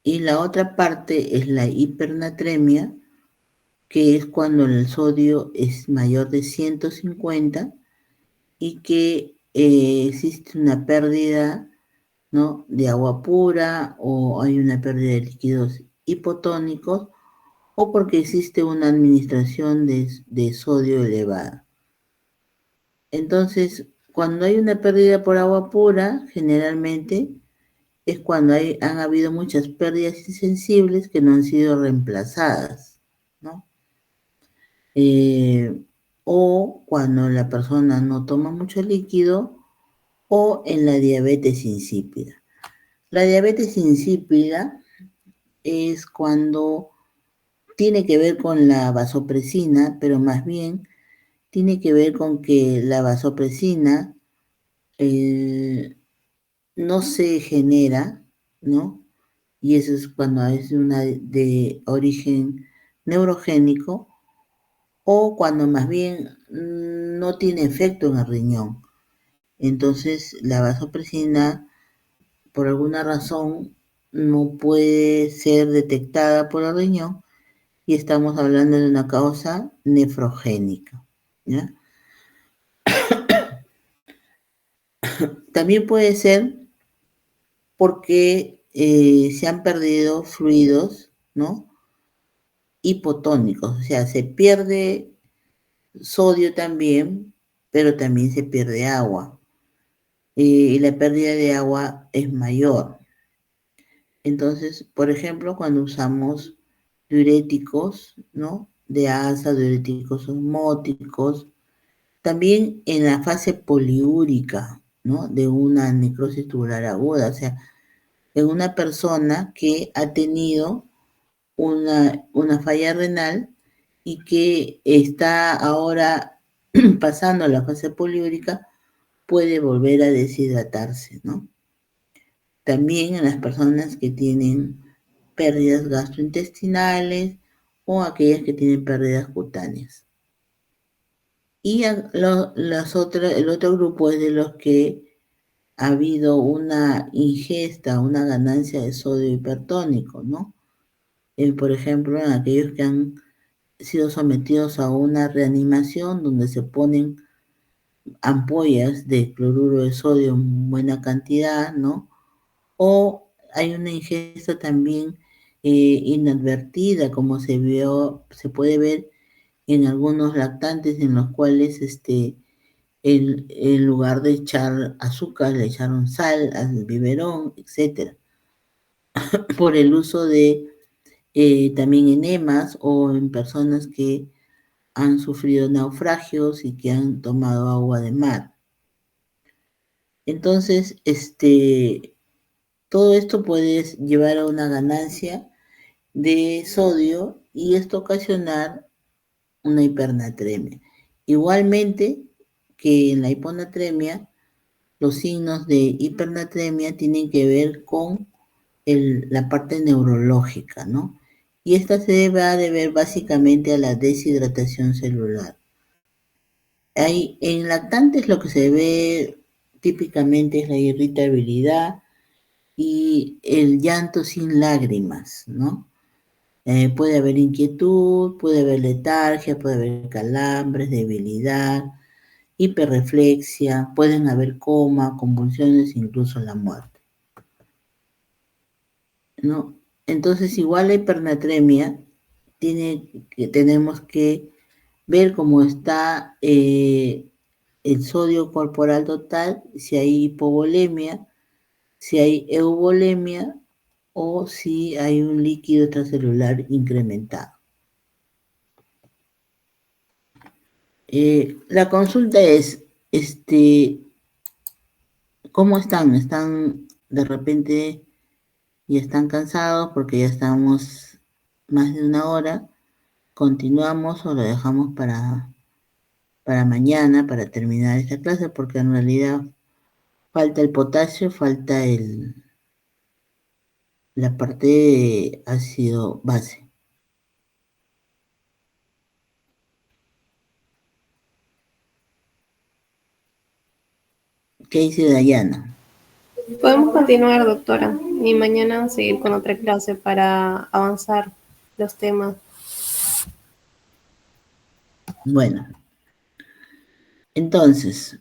A: Y la otra parte es la hipernatremia, que es cuando el sodio es mayor de 150 y que existe una pérdida, ¿no? de agua pura, o hay una pérdida de líquidos hipotónicos, o porque existe una administración de sodio elevada. Entonces, cuando hay una pérdida por agua pura, generalmente es cuando han habido muchas pérdidas insensibles que no han sido reemplazadas, ¿no? O cuando la persona no toma mucho líquido, o en la diabetes insípida. La diabetes insípida es cuando tiene que ver con la vasopresina, pero más bien tiene que ver con que la vasopresina no se genera, ¿no? Y eso es cuando es una de origen neurogénico, o cuando más bien no tiene efecto en el riñón. Entonces, la vasopresina, por alguna razón, no puede ser detectada por el riñón y estamos hablando de una causa nefrogénica, ¿ya? También puede ser porque se han perdido fluidos, ¿no? Hipotónicos, o sea, se pierde sodio también, pero también se pierde agua. Y la pérdida de agua es mayor. Entonces, por ejemplo, cuando usamos diuréticos, ¿no? De asa, diuréticos osmóticos, también en la fase poliúrica, ¿no? De una necrosis tubular aguda, o sea, en una persona que ha tenido una falla renal y que está ahora pasando a la fase poliúrica, puede volver a deshidratarse, ¿no? También en las personas que tienen pérdidas gastrointestinales o aquellas que tienen pérdidas cutáneas. Y el otro grupo es de los que ha habido una ingesta, una ganancia de sodio hipertónico, ¿no? Por ejemplo, en aquellos que han sido sometidos a una reanimación donde se ponen ampollas de cloruro de sodio en buena cantidad, ¿no? O hay una ingesta también inadvertida, como se puede ver en algunos lactantes en los cuales en lugar de echar azúcar le echaron sal al biberón, etcétera, por el uso de también enemas o en personas que han sufrido naufragios y que han tomado agua de mar. Entonces, todo esto puede llevar a una ganancia de sodio y esto ocasionar una hipernatremia. Igualmente que en la hiponatremia, los signos de hipernatremia tienen que ver con la parte neurológica, ¿no? Y esta se va a deber básicamente a la deshidratación celular. En lactantes lo que se ve típicamente es la irritabilidad y el llanto sin lágrimas, ¿no? Puede haber inquietud, puede haber letargia, puede haber calambres, debilidad, hiperreflexia, pueden haber coma, convulsiones, incluso la muerte, ¿no? Entonces, igual la hipernatremia tenemos que ver cómo está el sodio corporal total, si hay hipovolemia, si hay euvolemia o si hay un líquido extracelular incrementado. La consulta es, ¿cómo están? ¿Están de repente y están cansados porque ya estamos más de una hora? ¿Continuamos o lo dejamos para mañana, para terminar esta clase? Porque en realidad falta el potasio, falta la parte de ácido base. ¿Qué dice Dayana?
B: Podemos continuar, doctora, y mañana seguir con otra clase para avanzar los temas.
A: Bueno, entonces,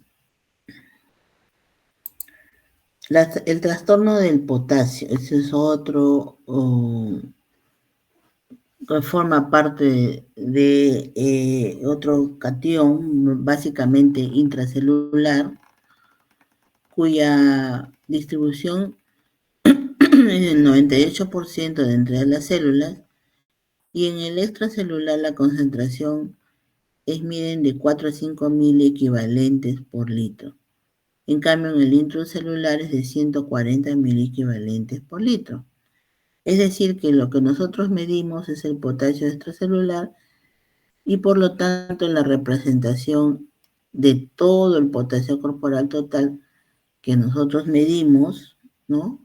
A: el trastorno del potasio, ese es otro, que forma parte de otro catión, básicamente intracelular, cuya distribución es del 98% de entre las células, y en el extracelular la concentración miden de 4 a 5 mil equivalentes por litro. En cambio, en el intracelular es de 140 mil equivalentes por litro. Es decir, que lo que nosotros medimos es el potasio extracelular y por lo tanto la representación de todo el potasio corporal total que nosotros medimos, ¿no?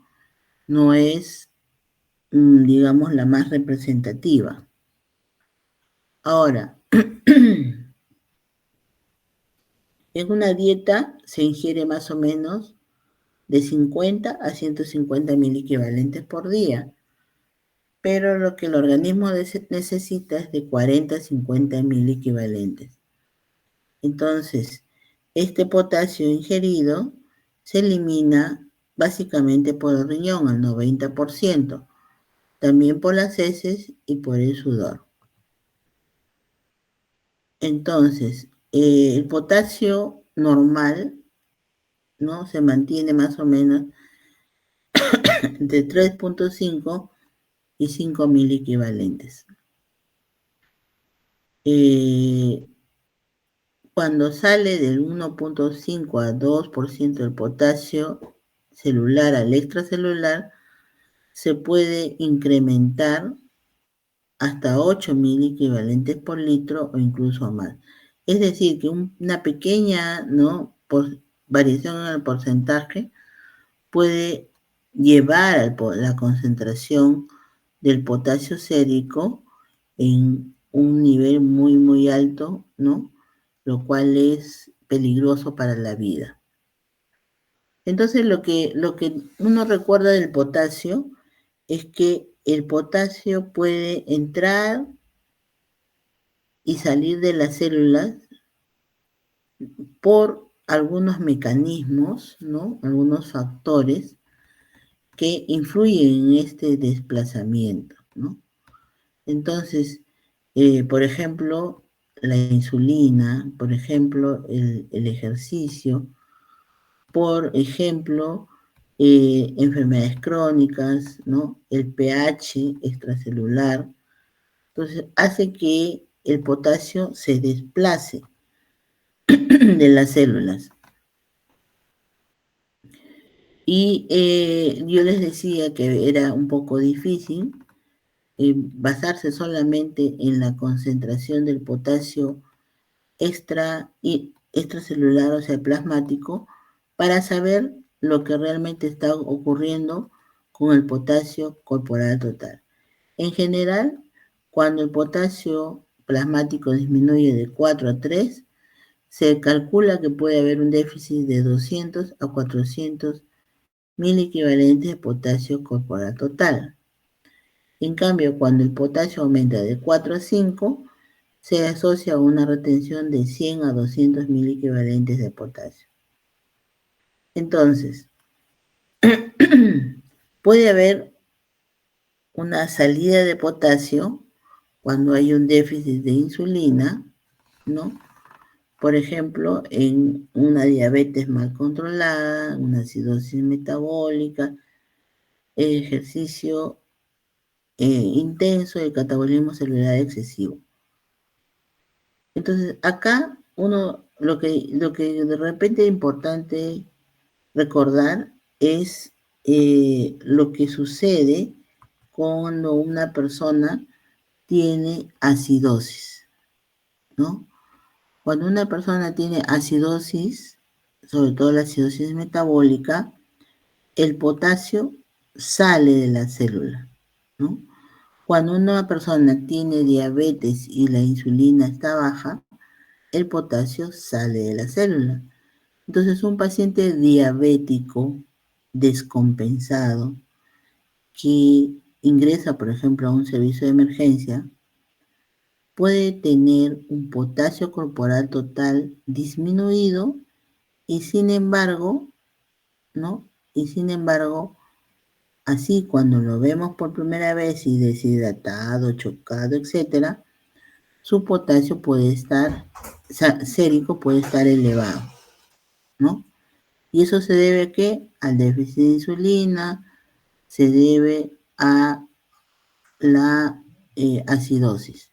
A: No es, digamos, la más representativa. Ahora, En una dieta se ingiere más o menos de 50 a 150 mil equivalentes por día, pero lo que el organismo necesita es de 40 a 50 mil equivalentes. Entonces, este potasio ingerido se elimina básicamente por el riñón al 90%, también por las heces y por el sudor. Entonces, el potasio normal, ¿no? Se mantiene más o menos entre 3.5 y 5 mil equivalentes. Cuando sale del 1.5 a 2% del potasio celular al extracelular, se puede incrementar hasta 8.000 equivalentes por litro o incluso más. Es decir, que una pequeña, ¿no?, variación en el porcentaje puede llevar la concentración del potasio sérico en un nivel muy, muy alto, ¿no? Lo cual es peligroso para la vida. Entonces, lo que uno recuerda del potasio es que el potasio puede entrar y salir de las células por algunos mecanismos, ¿no? Algunos factores que influyen en este desplazamiento, ¿no? Entonces, por ejemplo, la insulina, por ejemplo, el ejercicio, por ejemplo, enfermedades crónicas, ¿no? El pH extracelular. Entonces, hace que el potasio se desplace de las células. Y yo les decía que era un poco difícil basarse solamente en la concentración del potasio extracelular, o sea, plasmático, para saber lo que realmente está ocurriendo con el potasio corporal total. En general, cuando el potasio plasmático disminuye de 4 a 3, se calcula que puede haber un déficit de 200 a 400 mil equivalentes de potasio corporal total. En cambio, cuando el potasio aumenta de 4 a 5, se asocia a una retención de 100 a 200 mil equivalentes de potasio. Entonces, puede haber una salida de potasio cuando hay un déficit de insulina, ¿no? Por ejemplo, en una diabetes mal controlada, una acidosis metabólica, ejercicio intenso y el catabolismo celular excesivo. Entonces, acá lo que de repente es importante recordar es lo que sucede cuando una persona tiene acidosis, ¿no? Cuando una persona tiene acidosis, sobre todo la acidosis metabólica, el potasio sale de la célula, ¿no? Cuando una persona tiene diabetes y la insulina está baja, el potasio sale de la célula. Entonces, un paciente diabético descompensado que ingresa, por ejemplo, a un servicio de emergencia, puede tener un potasio corporal total disminuido y sin embargo, ¿no? Y sin embargo, así cuando lo vemos por primera vez y deshidratado, chocado, etcétera, su potasio puede estar, sérico puede estar elevado, ¿no? Y eso se debe a qué? Al déficit de insulina, se debe a la acidosis.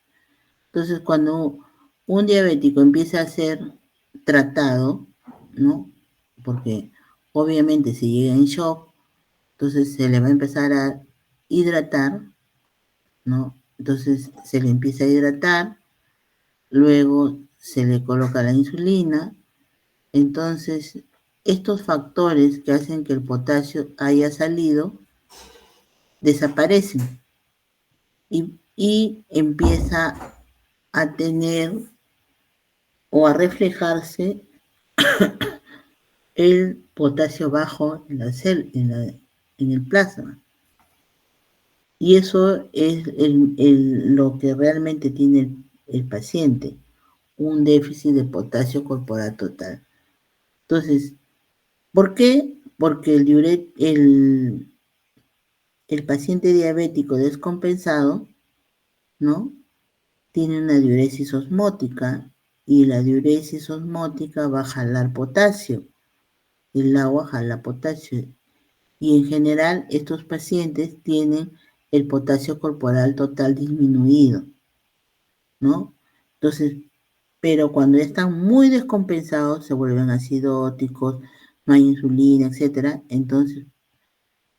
A: Entonces, cuando un diabético empieza a ser tratado, ¿no? Porque obviamente si llega en shock, entonces se le va a empezar a hidratar, ¿no? Entonces se le empieza a hidratar, luego se le coloca la insulina. Entonces, estos factores que hacen que el potasio haya salido desaparecen y empieza a tener o a reflejarse el potasio bajo en el plasma. Y eso es lo que realmente tiene el paciente, un déficit de potasio corporal total. Entonces, ¿por qué? Porque el paciente diabético descompensado, ¿no? Tiene una diuresis osmótica y la diuresis osmótica va a jalar potasio. El agua jala potasio. Y en general estos pacientes tienen el potasio corporal total disminuido, ¿no? Entonces, pero cuando están muy descompensados, se vuelven acidóticos, no hay insulina, etcétera. Entonces,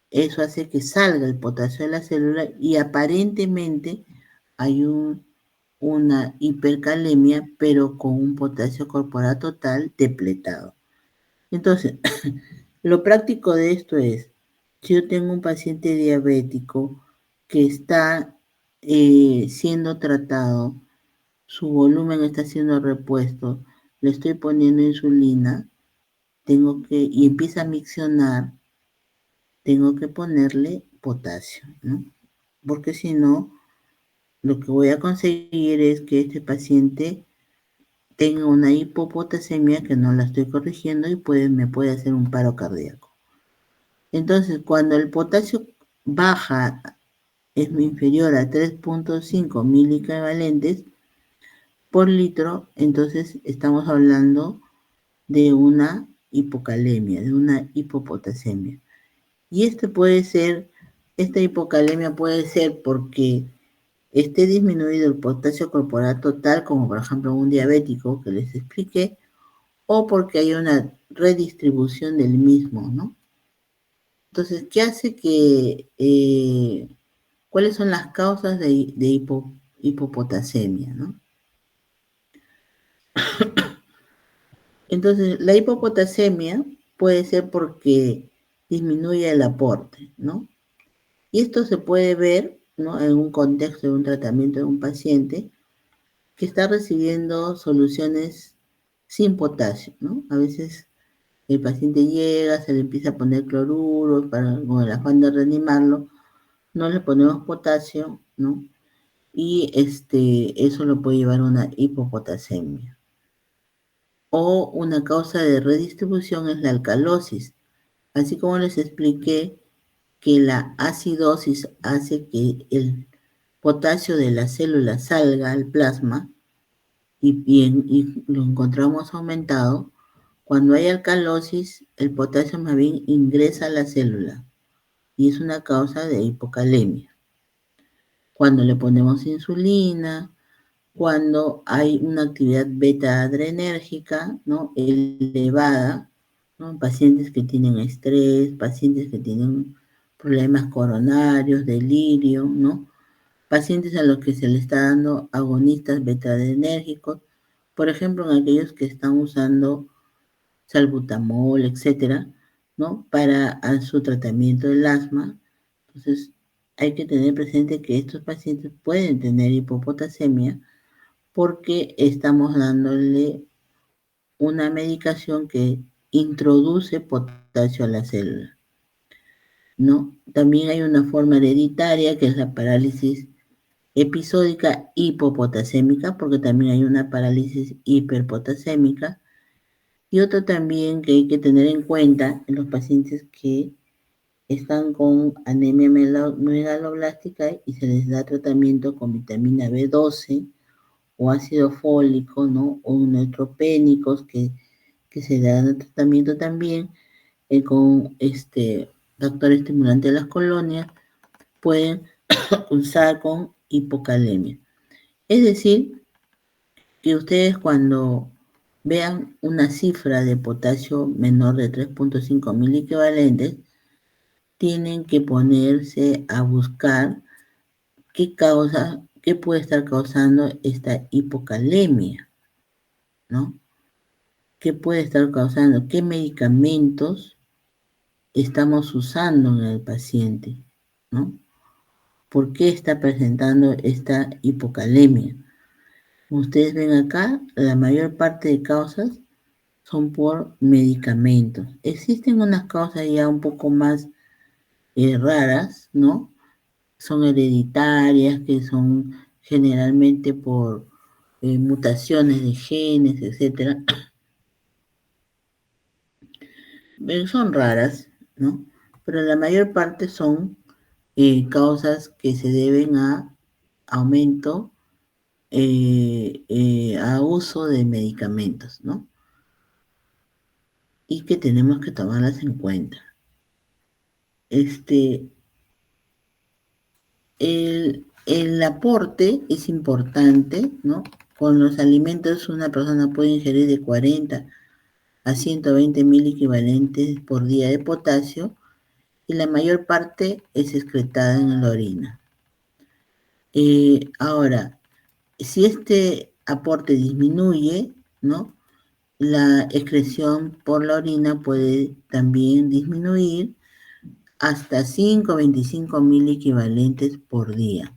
A: eso hace que salga el potasio de la célula y aparentemente hay una hipercalemia, pero con un potasio corporal total depletado. Entonces, lo práctico de esto es, si yo tengo un paciente diabético que está siendo tratado, su volumen está siendo repuesto, le estoy poniendo insulina, y empieza a miccionar, tengo que ponerle potasio, ¿no? Porque si no, lo que voy a conseguir es que este paciente tenga una hipopotasemia que no la estoy corrigiendo y me puede hacer un paro cardíaco. Entonces, cuando el potasio baja, es inferior a 3.5 miliequivalentes por litro, entonces estamos hablando de una hipocalemia, de una hipopotasemia. Y esta hipocalemia puede ser porque esté disminuido el potasio corporal total, como por ejemplo un diabético que les expliqué, o porque hay una redistribución del mismo, ¿no? Entonces, ¿qué hace cuáles son las causas de hipopotasemia, ¿no? Entonces, la hipopotasemia puede ser porque disminuye el aporte, ¿no? Y esto se puede ver, ¿no? En un contexto de un tratamiento de un paciente que está recibiendo soluciones sin potasio, ¿no? A veces el paciente llega, se le empieza a poner cloruro con el afán de reanimarlo, no le ponemos potasio, ¿no? Y eso lo puede llevar a una hipopotasemia. O una causa de redistribución es la alcalosis. Así como les expliqué que la acidosis hace que el potasio de la célula salga al plasma y lo encontramos aumentado, cuando hay alcalosis, el potasio más bien ingresa a la célula y es una causa de hipocalemia. Cuando le ponemos insulina, cuando hay una actividad beta adrenérgica, ¿no? Elevada, ¿no? Pacientes que tienen estrés, pacientes que tienen problemas coronarios, delirio, ¿no? Pacientes a los que se le está dando agonistas beta adrenérgicos, por ejemplo, en aquellos que están usando salbutamol, etcétera, ¿no? Para su tratamiento del asma. Entonces, hay que tener presente que estos pacientes pueden tener hipopotasemia porque estamos dándole una medicación que introduce potasio a la célula, ¿no? También hay una forma hereditaria que es la parálisis episódica hipopotasémica, porque también hay una parálisis hiperpotasémica, y otro también que hay que tener en cuenta en los pacientes que están con anemia megaloblástica y se les da tratamiento con vitamina B12 o ácido fólico, ¿no? O neutropénicos que se dan tratamiento también con factor estimulante de las colonias, pueden usar con hipocalemia. Es decir, que ustedes cuando vean una cifra de potasio menor de 3.5 miliequivalentes, tienen que ponerse a buscar qué puede estar causando esta hipocalemia, ¿no? ¿Qué puede estar causando? ¿Qué medicamentos estamos usando en el paciente, ¿no? ¿Por qué está presentando esta hipocalemia? Como ustedes ven acá, la mayor parte de causas son por medicamentos. Existen unas causas ya un poco más raras, ¿no? Son hereditarias, que son generalmente por mutaciones de genes, etcétera. Son raras, ¿no? Pero la mayor parte son causas que se deben a aumento, a uso de medicamentos, ¿no? Y que tenemos que tomarlas en cuenta. Este, el aporte es importante, ¿no? Con los alimentos una persona puede ingerir de 40 a 120 mil equivalentes por día de potasio y la mayor parte es excretada en la orina. Ahora, si este aporte disminuye, ¿no? La excreción por la orina puede también disminuir hasta 5 a 25 mil equivalentes por día.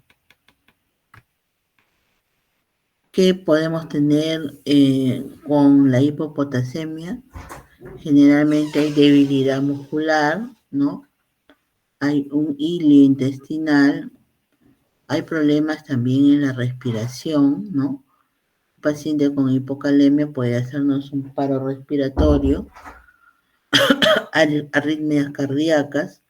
A: ¿Qué podemos tener con la hipopotasemia? Generalmente hay debilidad muscular, ¿no? Hay un hilio intestinal, hay problemas también en la respiración, ¿no? Un paciente con hipocalemia puede hacernos un paro respiratorio, arritmias cardíacas,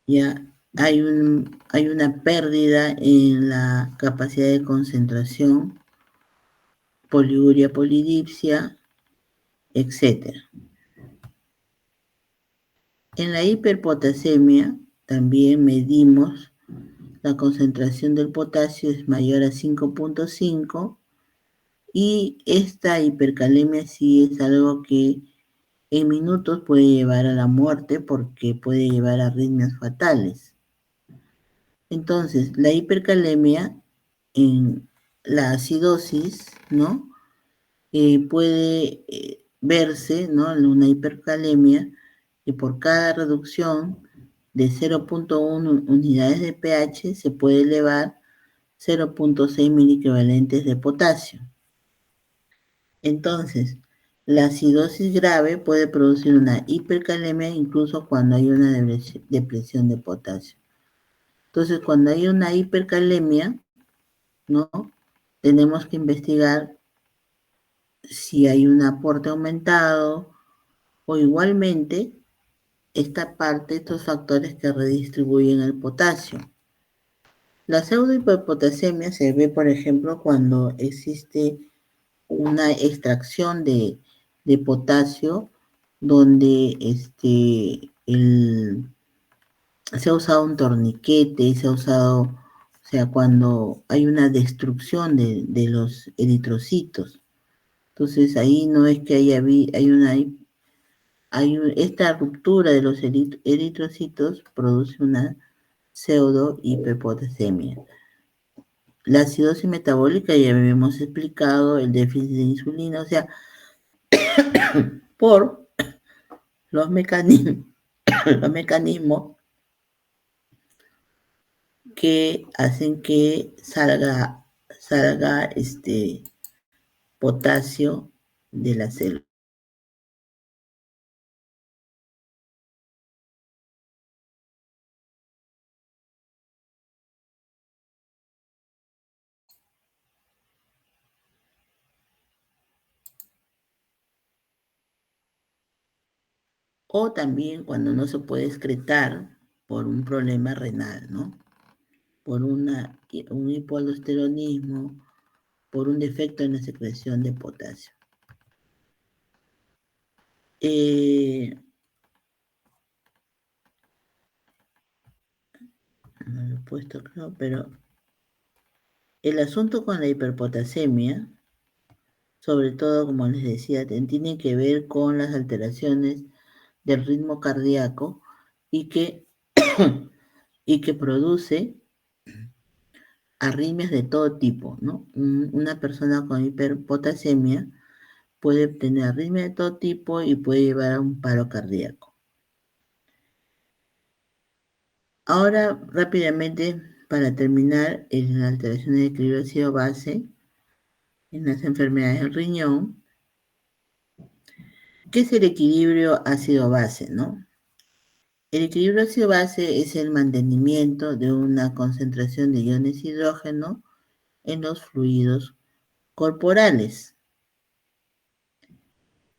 A: ya hay una pérdida en la capacidad de concentración, poliuria, polidipsia, etcétera. En la hiperpotasemia también medimos la concentración del potasio es mayor a 5.5 y esta hipercalemia sí es algo que en minutos puede llevar a la muerte porque puede llevar a arritmias fatales. Entonces, la hipercalemia en la acidosis, ¿no? Puede verse, ¿no? En una hipercalemia y por cada reducción de 0.1 unidades de pH se puede elevar 0.6 equivalentes de potasio. Entonces, la acidosis grave puede producir una hipercalemia incluso cuando hay una depresión de potasio. Entonces, cuando hay una hipercalemia, ¿no? Tenemos que investigar si hay un aporte aumentado o igualmente esta parte, estos factores que redistribuyen el potasio. La pseudohiperpotasemia se ve, por ejemplo, cuando existe una extracción de potasio donde se ha usado un torniquete, se ha usado, o sea, cuando hay una destrucción de los eritrocitos. Entonces ahí no es que esta ruptura de los eritrocitos produce una pseudo hiperpotasemia. La acidosis metabólica ya habíamos explicado, el déficit de insulina, o sea, por los mecanismos, los mecanismos que hacen que salga potasio de la célula. O también cuando no se puede excretar por un problema renal, ¿no? Por un hipoaldosteronismo, por un defecto en la secreción de potasio. No lo he puesto, creo, pero el asunto con la hiperpotasemia, sobre todo, como les decía, tiene que ver con las alteraciones del ritmo cardíaco y que, y que produce arritmias de todo tipo, ¿no? Una persona con hiperpotasemia puede tener arritmia de todo tipo y puede llevar a un paro cardíaco. Ahora, rápidamente, para terminar, en la alteración de equilibrio ácido-base, en las enfermedades del riñón, ¿Qué es el equilibrio ácido-base, no? El equilibrio ácido-base es el mantenimiento de una concentración de iones hidrógeno en los fluidos corporales.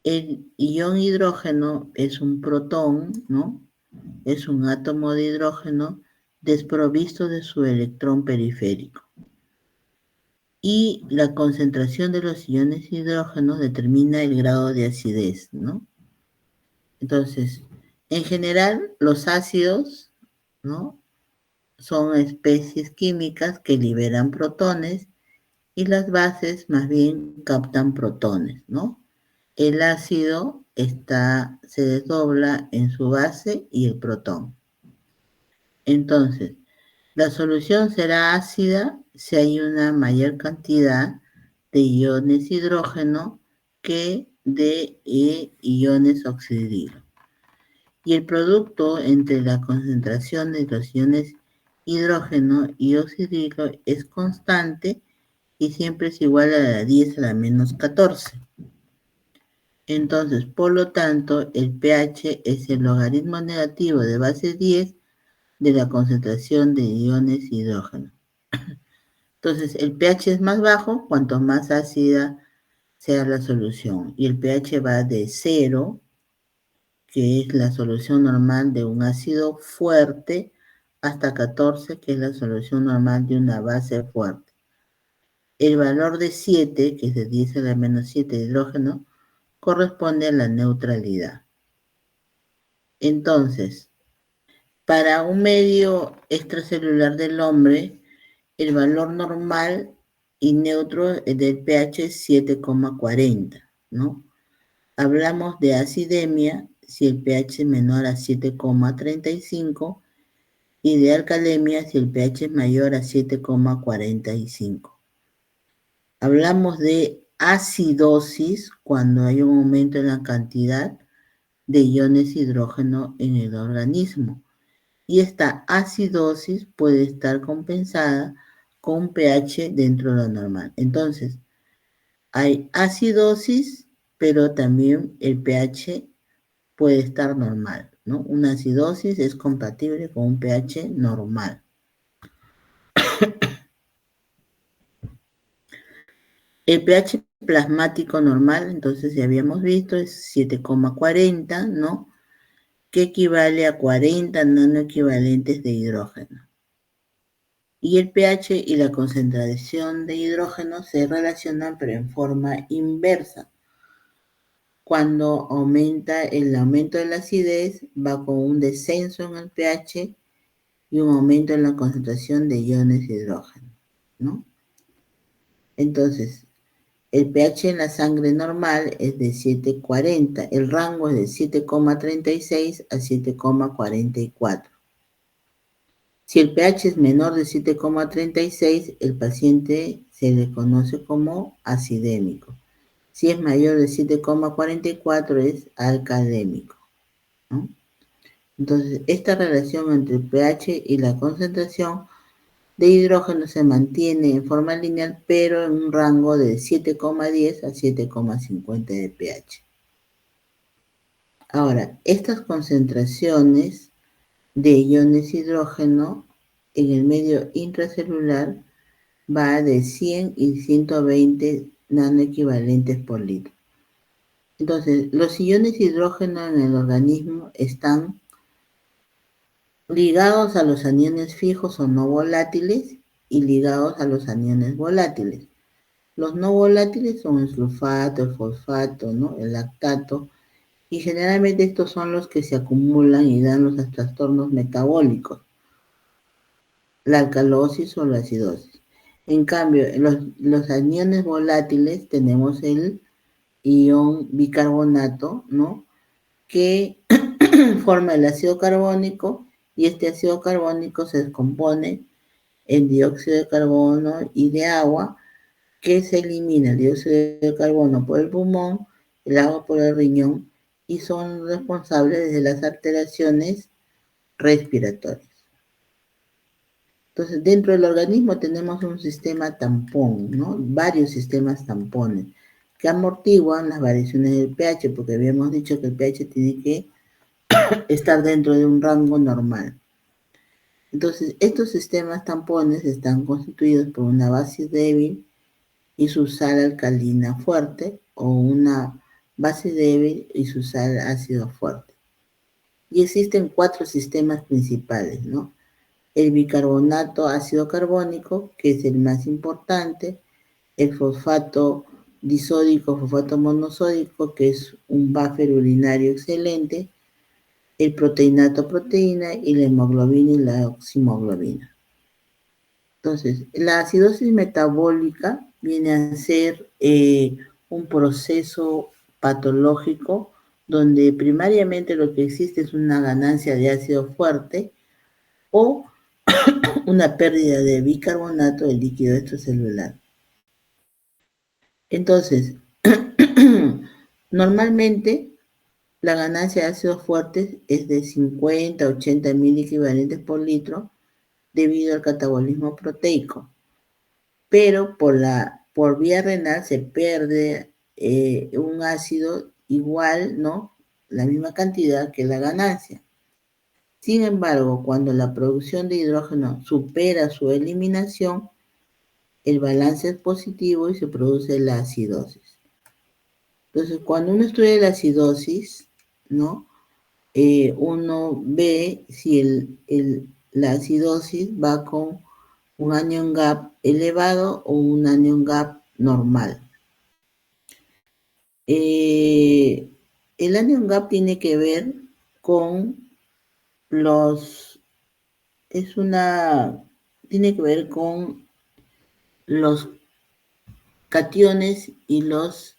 A: El ion hidrógeno es un protón, ¿no? Es un átomo de hidrógeno desprovisto de su electrón periférico. Y la concentración de los iones hidrógenos determina el grado de acidez, ¿no? Entonces, en general, los ácidos, ¿no? Son especies químicas que liberan protones y las bases más bien captan protones, ¿no? El ácido se desdobla en su base y el protón. Entonces, la solución será ácida si hay una mayor cantidad de iones hidrógeno que de iones oxidilo. Y el producto entre la concentración de los iones hidrógeno y oxidilo es constante y siempre es igual a la 10 a la menos 14. Entonces, por lo tanto, el pH es el logaritmo negativo de base 10 de la concentración de iones hidrógeno. Entonces, el pH es más bajo cuanto más ácida sea la solución. Y el pH va de 0, que es la solución normal de un ácido fuerte, hasta 14, que es la solución normal de una base fuerte. El valor de 7, que es de 10 a la menos 7 de hidrógeno, corresponde a la neutralidad. Entonces, para un medio extracelular del hombre, el valor normal y neutro del pH es 7,40, ¿no? Hablamos de acidemia si el pH es menor a 7,35 y de alcalemia si el pH es mayor a 7,45. Hablamos de acidosis cuando hay un aumento en la cantidad de iones hidrógeno en el organismo. Y esta acidosis puede estar compensada con un pH dentro de lo normal. Entonces, hay acidosis, pero también el pH puede estar normal, ¿no? Una acidosis es compatible con un pH normal. El pH plasmático normal, entonces ya habíamos visto, es 7,40, ¿no? Que equivale a 40 nanoequivalentes de hidrógeno. Y el pH y la concentración de hidrógeno se relacionan, pero en forma inversa. Cuando aumenta el aumento de la acidez, va con un descenso en el pH y un aumento en la concentración de iones de hidrógeno, ¿no? Entonces, el pH en la sangre normal es de 7,40, el rango es de 7,36 a 7,44. Si el pH es menor de 7,36, el paciente se le conoce como acidémico. Si es mayor de 7,44 es alcalèmico, ¿no? Entonces, esta relación entre el pH y la concentración de hidrógeno se mantiene en forma lineal, pero en un rango de 7,10 a 7,50 de pH. Ahora, estas concentraciones de iones hidrógeno en el medio intracelular va de 100 y 120 nanoequivalentes por litro. Entonces, los iones hidrógeno en el organismo están ligados a los aniones fijos o no volátiles y ligados a los aniones volátiles. Los no volátiles son el sulfato, el fosfato, ¿no? El lactato, y generalmente estos son los que se acumulan y dan los trastornos metabólicos, la alcalosis o la acidosis. En cambio, los aniones volátiles tenemos el ion bicarbonato, ¿no? Que forma el ácido carbónico y este ácido carbónico se descompone en dióxido de carbono y de agua, que se elimina el dióxido de carbono por el pulmón, el agua por el riñón y son responsables de las alteraciones respiratorias. Entonces, dentro del organismo tenemos un sistema tampón, ¿no? Varios sistemas tampones que amortiguan las variaciones del pH, porque habíamos dicho que el pH tiene que estar dentro de un rango normal. Entonces, estos sistemas tampones están constituidos por una base débil y su sal alcalina fuerte, o una base débil y su sal ácido fuerte. Y existen 4 sistemas principales, ¿no? El bicarbonato ácido carbónico, que es el más importante, el fosfato disódico, fosfato monosódico, que es un buffer urinario excelente, el proteinato proteína y la hemoglobina y la oximoglobina. Entonces, la acidosis metabólica viene a ser un proceso patológico donde primariamente lo que existe es una ganancia de ácido fuerte o una pérdida de bicarbonato del líquido extracelular. Entonces, normalmente la ganancia de ácidos fuertes es de 50 a 80 mil equivalentes por litro debido al catabolismo proteico, pero por vía renal se pierde un ácido igual, ¿no? La misma cantidad que la ganancia. Sin embargo, cuando la producción de hidrógeno supera su eliminación, el balance es positivo y se produce la acidosis. Entonces, cuando uno estudia la acidosis, ¿no? Uno ve si la acidosis va con un anion gap elevado o un anion gap normal. El anion gap tiene que ver con tiene que ver con los cationes y los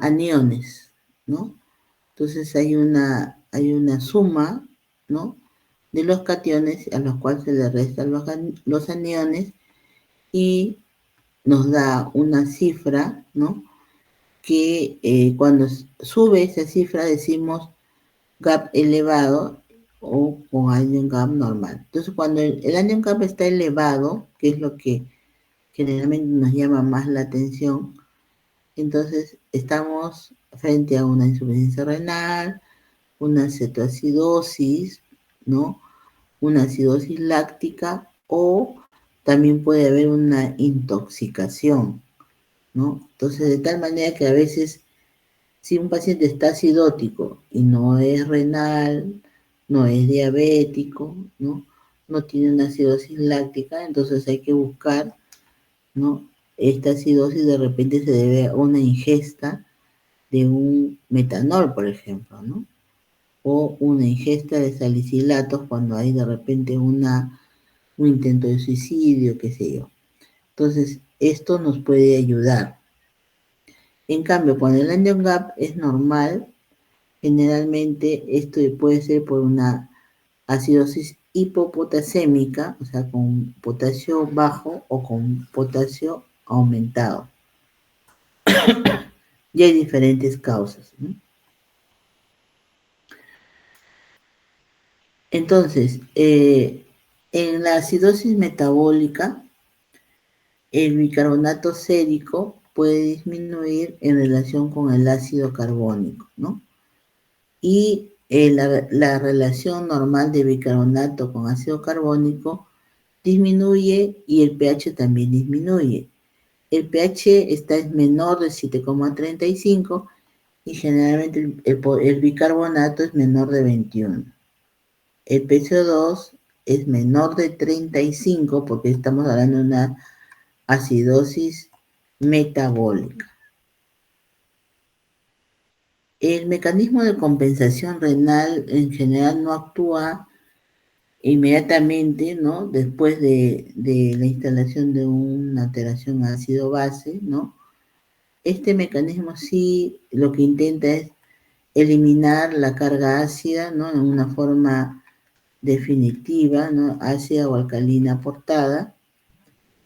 A: aniones, ¿no? Entonces hay una suma, ¿no? De los cationes a los cuales se le restan los aniones y nos da una cifra, ¿no? Que cuando sube esa cifra decimos gap elevado o con anion gap normal. Entonces cuando el anion gap está elevado, que es lo que generalmente nos llama más la atención, entonces estamos frente a una insuficiencia renal, una cetoacidosis, ¿no? Una acidosis láctica o también puede haber una intoxicación, ¿no? Entonces, de tal manera que a veces, si un paciente está acidótico y no es renal, no es diabético, ¿no? No tiene una acidosis láctica, entonces hay que buscar, ¿no? Esta acidosis de repente se debe a una ingesta de un metanol, por ejemplo, ¿no? O una ingesta de salicilatos cuando hay de repente un intento de suicidio, qué sé yo. Entonces, esto nos puede ayudar. En cambio, cuando el anion gap es normal, generalmente esto puede ser por una acidosis hipopotasémica, o sea, con potasio bajo o con potasio aumentado. Y hay diferentes causas, ¿no? Entonces, en la acidosis metabólica, el bicarbonato sérico puede disminuir en relación con el ácido carbónico, ¿no? Y la relación normal de bicarbonato con ácido carbónico disminuye y el pH también disminuye. El pH es menor de 7,35 y generalmente el bicarbonato es menor de 21. El PCO2 es menor de 35 porque estamos hablando de una acidosis metabólica. El mecanismo de compensación renal en general no actúa inmediatamente, ¿no? Después de la instalación de una alteración ácido-base, ¿no? Este mecanismo sí lo que intenta es eliminar la carga ácida, ¿no? En una forma definitiva, ¿no? Ácida o alcalina aportada.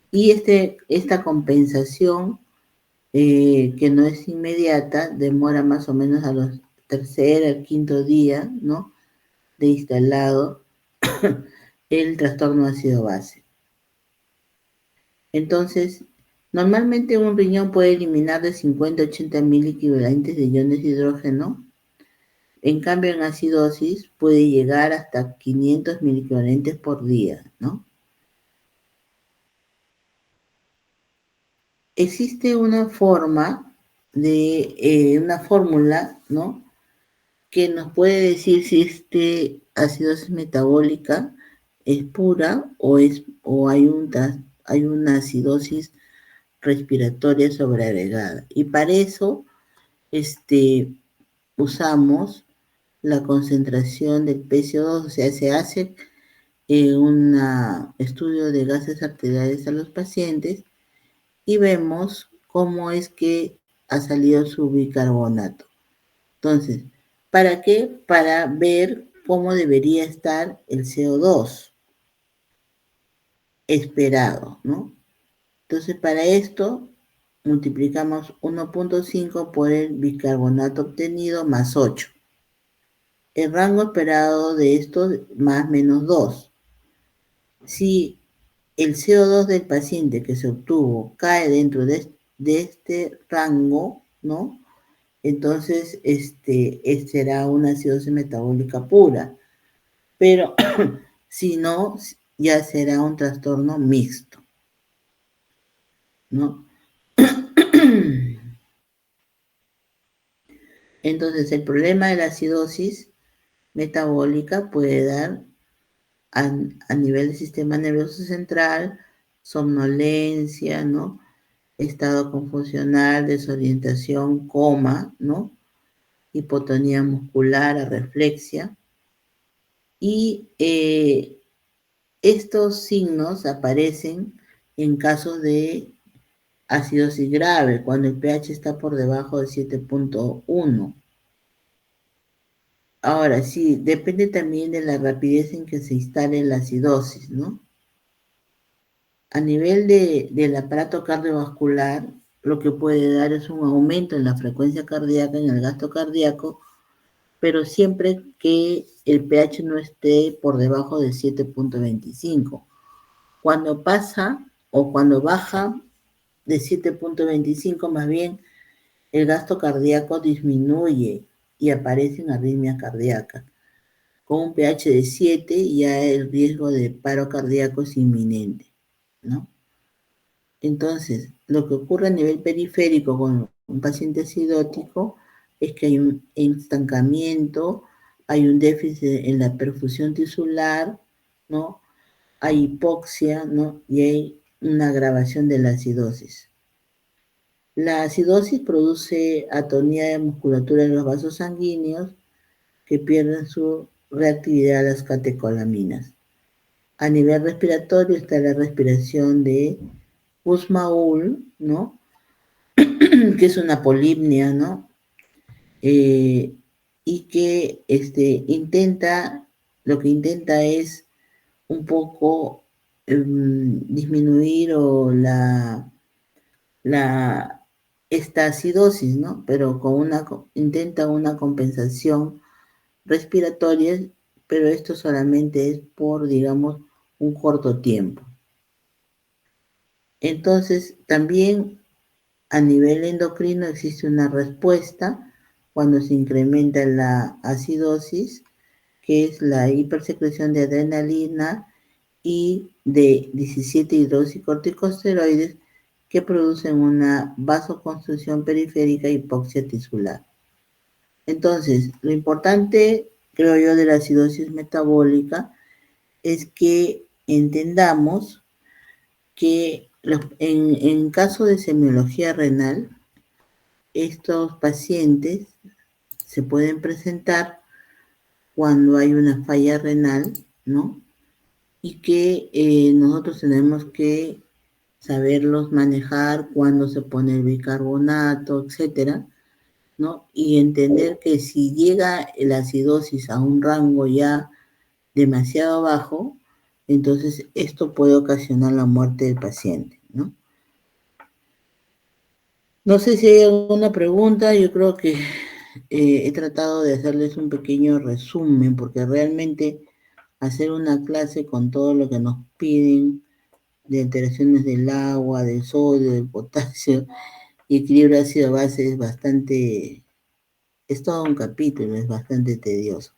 A: Y esta compensación, que no es inmediata, demora más o menos a los tercer al quinto día, ¿no? De instalado el trastorno ácido base. Entonces, Normalmente un riñón puede eliminar de 50 a 80 mil equivalentes de iones de hidrógeno. En cambio, en acidosis puede llegar hasta 500 mil equivalentes por día, ¿no? Existe una forma una fórmula, ¿no? Que nos puede decir si acidosis metabólica es pura o hay una acidosis respiratoria sobreagregada. Y para eso, usamos la concentración del PCO2, o sea, se hace un estudio de gases arteriales a los pacientes y vemos cómo es que ha salido su bicarbonato. Entonces, ¿para qué? Para ver cómo debería estar el CO2 esperado, ¿no? Entonces, para esto, multiplicamos 1.5 por el bicarbonato obtenido más 8. El rango esperado de esto más menos 2. Si el CO2 del paciente que se obtuvo cae dentro de este rango, ¿no? Entonces, será una acidosis metabólica pura. Pero si no, ya será un trastorno mixto, ¿no? Entonces, el problema de la acidosis metabólica puede dar a nivel del sistema nervioso central, somnolencia, ¿no? Estado confusional, desorientación, coma, ¿no? Hipotonía muscular, arreflexia. Y estos signos aparecen en casos de acidosis grave, cuando el pH está por debajo de 7.1. Ahora, sí, depende también de la rapidez en que se instale la acidosis, ¿no? A nivel del aparato cardiovascular, lo que puede dar es un aumento en la frecuencia cardíaca, en el gasto cardíaco, pero siempre que el pH no esté por debajo de 7.25. Cuando pasa o cuando baja de 7.25, más bien el gasto cardíaco disminuye y aparecen arritmias cardíacas. Con un pH de 7 ya el riesgo de paro cardíaco es inminente, ¿no? Entonces, lo que ocurre a nivel periférico con un paciente acidótico es que hay un estancamiento, hay un déficit en la perfusión tisular, ¿no? Hay hipoxia, ¿no? Y hay una agravación de la acidosis. La acidosis produce atonía de musculatura en los vasos sanguíneos que pierden su reactividad a las catecolaminas. A nivel respiratorio está la respiración de Kussmaul, ¿no? Que es una polipnia, ¿no? Y que lo que intenta es un poco disminuir esta acidosis, ¿no? Pero intenta una compensación respiratoria, pero esto solamente es por, digamos, un corto tiempo. Entonces, también a nivel endocrino existe una respuesta cuando se incrementa la acidosis, que es la hipersecreción de adrenalina y de 17 hidroxicorticosteroides que producen una vasoconstricción periférica e hipoxia tisular. Entonces, lo importante, creo yo, de la acidosis metabólica es que entendamos que en caso de semiología renal, estos pacientes se pueden presentar cuando hay una falla renal, ¿no? Y que nosotros tenemos que saberlos manejar cuando se pone el bicarbonato, etcétera, ¿no? Y entender que si llega la acidosis a un rango ya demasiado bajo, entonces esto puede ocasionar la muerte del paciente, ¿no? No sé si hay alguna pregunta, yo creo que he tratado de hacerles un pequeño resumen, porque realmente hacer una clase con todo lo que nos piden de alteraciones del agua, del sodio, del potasio y equilibrio ácido-base es todo un capítulo, es bastante tedioso.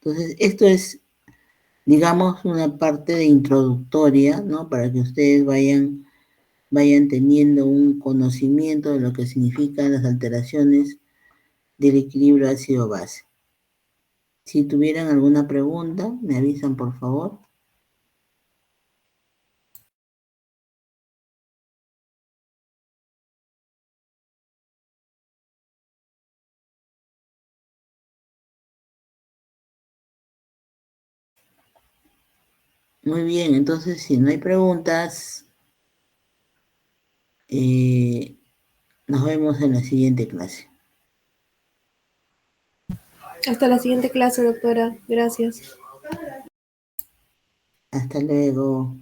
A: Entonces, esto es, digamos, una parte de introductoria, ¿no? Para que ustedes vayan teniendo un conocimiento de lo que significan las alteraciones del equilibrio ácido-base. Si tuvieran alguna pregunta, me avisan, por favor. Muy bien, entonces, si no hay preguntas, nos vemos en la siguiente clase.
B: Hasta la siguiente clase, doctora. Gracias.
A: Hasta luego.